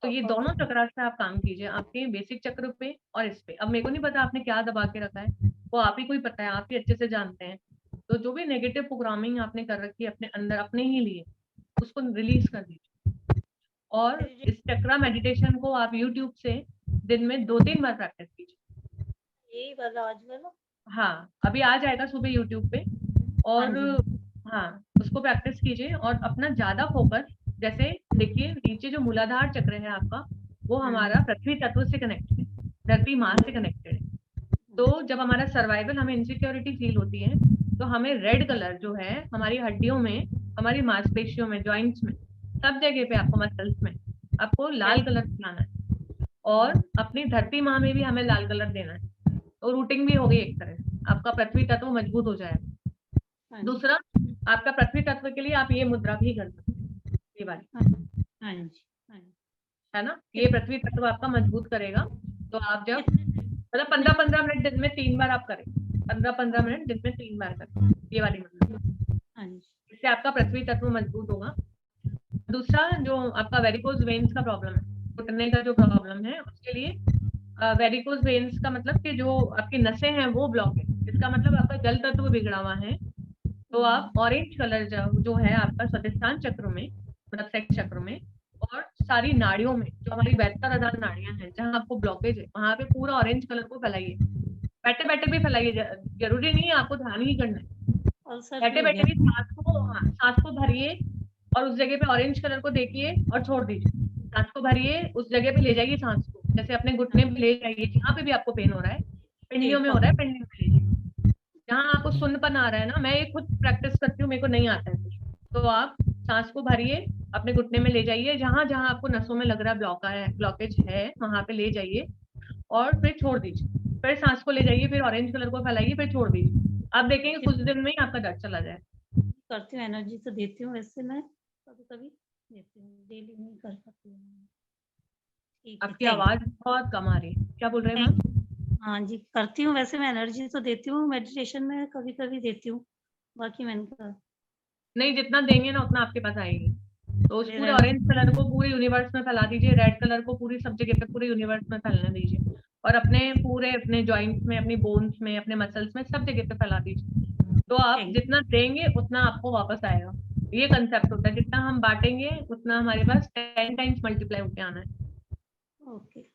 तो ये दोनों चक्र से आप काम कीजिए, आपके बेसिक चक्र पे और इस पे। अब मेरे को नहीं पता आपने क्या दबा के रखा है, वो आप ही को ही पता है, आप ही अच्छे से जानते हैं। तो जो भी नेगेटिव प्रोग्रामिंग आपने कर रखी है अपने अंदर, अपने ही लिए, उसको रिलीज कर दीजिए। और इस चक्रा मेडिटेशन को आप YouTube से दिन में 2-3 बार प्रैक्टिस कीजिए। यही वाला आज वाला? हाँ, अभी आ जाएगा सुबह YouTube पे। और हाँ, उसको प्रैक्टिस कीजिए और अपना ज्यादा फोकस, जैसे देखिए नीचे जो मूलाधार चक्र है आपका, वो हमारा पृथ्वी तत्व से कनेक्टेड है, धरती माँ से कनेक्टेड है। तो जब हमारा सर्वाइवल, हमें इनसिक्योरिटी फील होती है, तो हमें रेड कलर जो है हमारी हड्डियों में, हमारी मांसपेशियों में, जॉइंट्स में, सब जगह पे, आपको मसल्स में आपको लाल कलर दिलाना है। और अपनी धरती माँ में भी हमें लाल कलर देना है। तो रूटिंग भी हो गई एक तरह से, आपका पृथ्वी तत्व मजबूत हो जाएगा। दूसरा, आपका पृथ्वी तत्व के लिए आप ये मुद्रा भी कर सकते हैं, ये वाली, है ना। ये पृथ्वी तत्व आपका मजबूत करेगा। तो आप जब मतलब 15-15 मिनट दिन में 3 बार आप करें, 15-15 मिनट दिन में 3 बार करें ये वाली मुद्रा, इससे आपका पृथ्वी तत्व मजबूत होगा। दूसरा, जो आपका वेरिकोज वेन्स का प्रॉब्लम है, घुटने का जो प्रॉब्लम है, उसके लिए वेरिकोज वेन्स का मतलब कि जो आपकी नसें हैं वो ब्लॉक है, इसका मतलब आपका जल तत्व बिगड़ा हुआ है। तो आप ऑरेंज कलर जो है आपका स्वादिष्टान चक्र में, मतलब सेक्स चक्र में, और सारी नाड़ियों में, जो हमारी वैत्ताराधान नाड़ियां हैं जहां आपको ब्लॉकेज है, वहां पे पूरा ऑरेंज कलर को फैलाइए। बैठे बैठे भी फैलाइए, जरूरी नहीं है आपको ध्यान ही करना है। बैठे बैठे भी सांस को भरिए और उस जगह पे ऑरेंज कलर को देखिए और छोड़ दीजिए। सांस को भरिए, उस जगह पे ले जाइए सांस को, जैसे अपने घुटने पे ले जाइए, जहाँ पे भी आपको पेन हो रहा है, पिंडलियों में हो रहा है, पिंडलियों में ले जाइए। जहाँ आपको सुन्नपन आ रहा है ना, मैं ये खुद प्रैक्टिस करती हूँ, मेरे को नहीं आता है कुछ, तो आप सांस को भरिए अपने घुटने में ले जाइए, जहां जहां आपको नसों में लग रहा है ब्लॉकेज है वहां पे ले जाइए और फिर छोड़ दीजिए। फिर सांस को ले जाइए, फिर ऑरेंज कलर को फैलाइए, फिर छोड़ दीजिए। आप देखेंगे कुछ दिन में ही आपका दर्द चला जाए। करती हूँ, एनर्जी तो देती हूँ, वैसे मैं कभी कभी देती हूँ, डेली नहीं कर पाती हूँ। ठीक है, आपकी thank you. आवाज बहुत कम आ रही है, क्या बोल रहे हैं मैम? हाँ जी, करती हूँ, वैसे मैं एनर्जी तो देती हूँ, मेडिटेशन में कभी कभी देती हूँ, बाकी मैंने नहीं, जितना देंगे ना उतना आपके पास आएगी। तो उस मेरा पूरे ऑरेंज कलर को पूरे यूनिवर्स में फैला दीजिए, रेड कलर को पूरी सब जगह पे पूरे यूनिवर्स में फैलने दीजिए और अपने जॉइंट्स में, अपनी बोन्स में, अपने मसल्स में सब जगह पे फैला दीजिए। तो आप Thank you. जितना देंगे उतना आपको वापस आएगा। ये कंसेप्ट होता है, जितना हम बांटेंगे उतना हमारे पास 10 टाइम्स मल्टीप्लाई होके आना है। ओके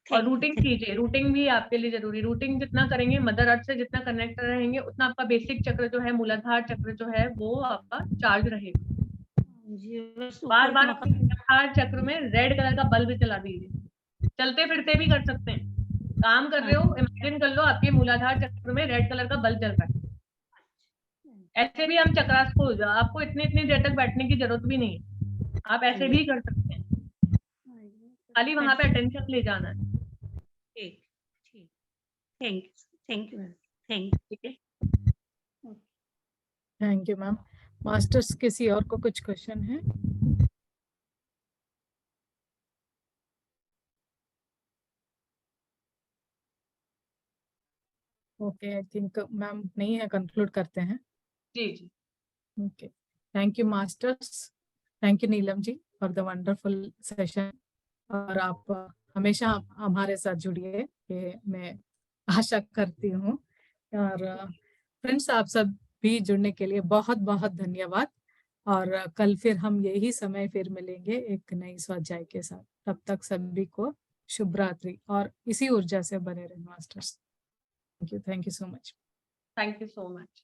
और रूटिंग कीजिए, रूटिंग भी आपके लिए जरूरी। रूटिंग जितना करेंगे, मदर अर्थ से जितना कनेक्ट रहेंगे, उतना आपका बेसिक चक्र जो है, मूलाधार चक्र जो है, वो आपका चार्ज रहेगा। बार बार अपने मूलाधार चक्र में रेड कलर का बल्ब चला दीजिए। चलते फिरते भी कर सकते हैं, काम कर रहे हो, इमेजिन कर लो आपके मूलाधार चक्र में रेड कलर का बल्ब जल रहा है। ऐसे भी हम चक्रास को, आपको इतनी देर तक बैठने की जरूरत भी नहीं है, आप ऐसे भी कर सकते हैं, खाली वहां पे अटेंशन ले जाना है। ठीक ठीक, थैंक यू थैंक ठीक है, थैंक यू मैम। मास्टर्स, किसी और को कुछ क्वेश्चन है? ओके, आई थिंक मैम नहीं है, कंक्लूड करते हैं। जी जी, okay, thank you masters, thank you Neelam ji for the wonderful session. और आप हमेशा हमारे साथ जुड़िए, ये मैं आशा करती हूँ। और फ्रेंड्स, आप सब भी जुड़ने के लिए बहुत बहुत धन्यवाद। और कल फिर हम यही समय फिर मिलेंगे एक नई स्वाध्याय के साथ। तब तक सभी को शुभ रात्रि और इसी ऊर्जा से बने रहे masters. Thank you so much. Thank you so much.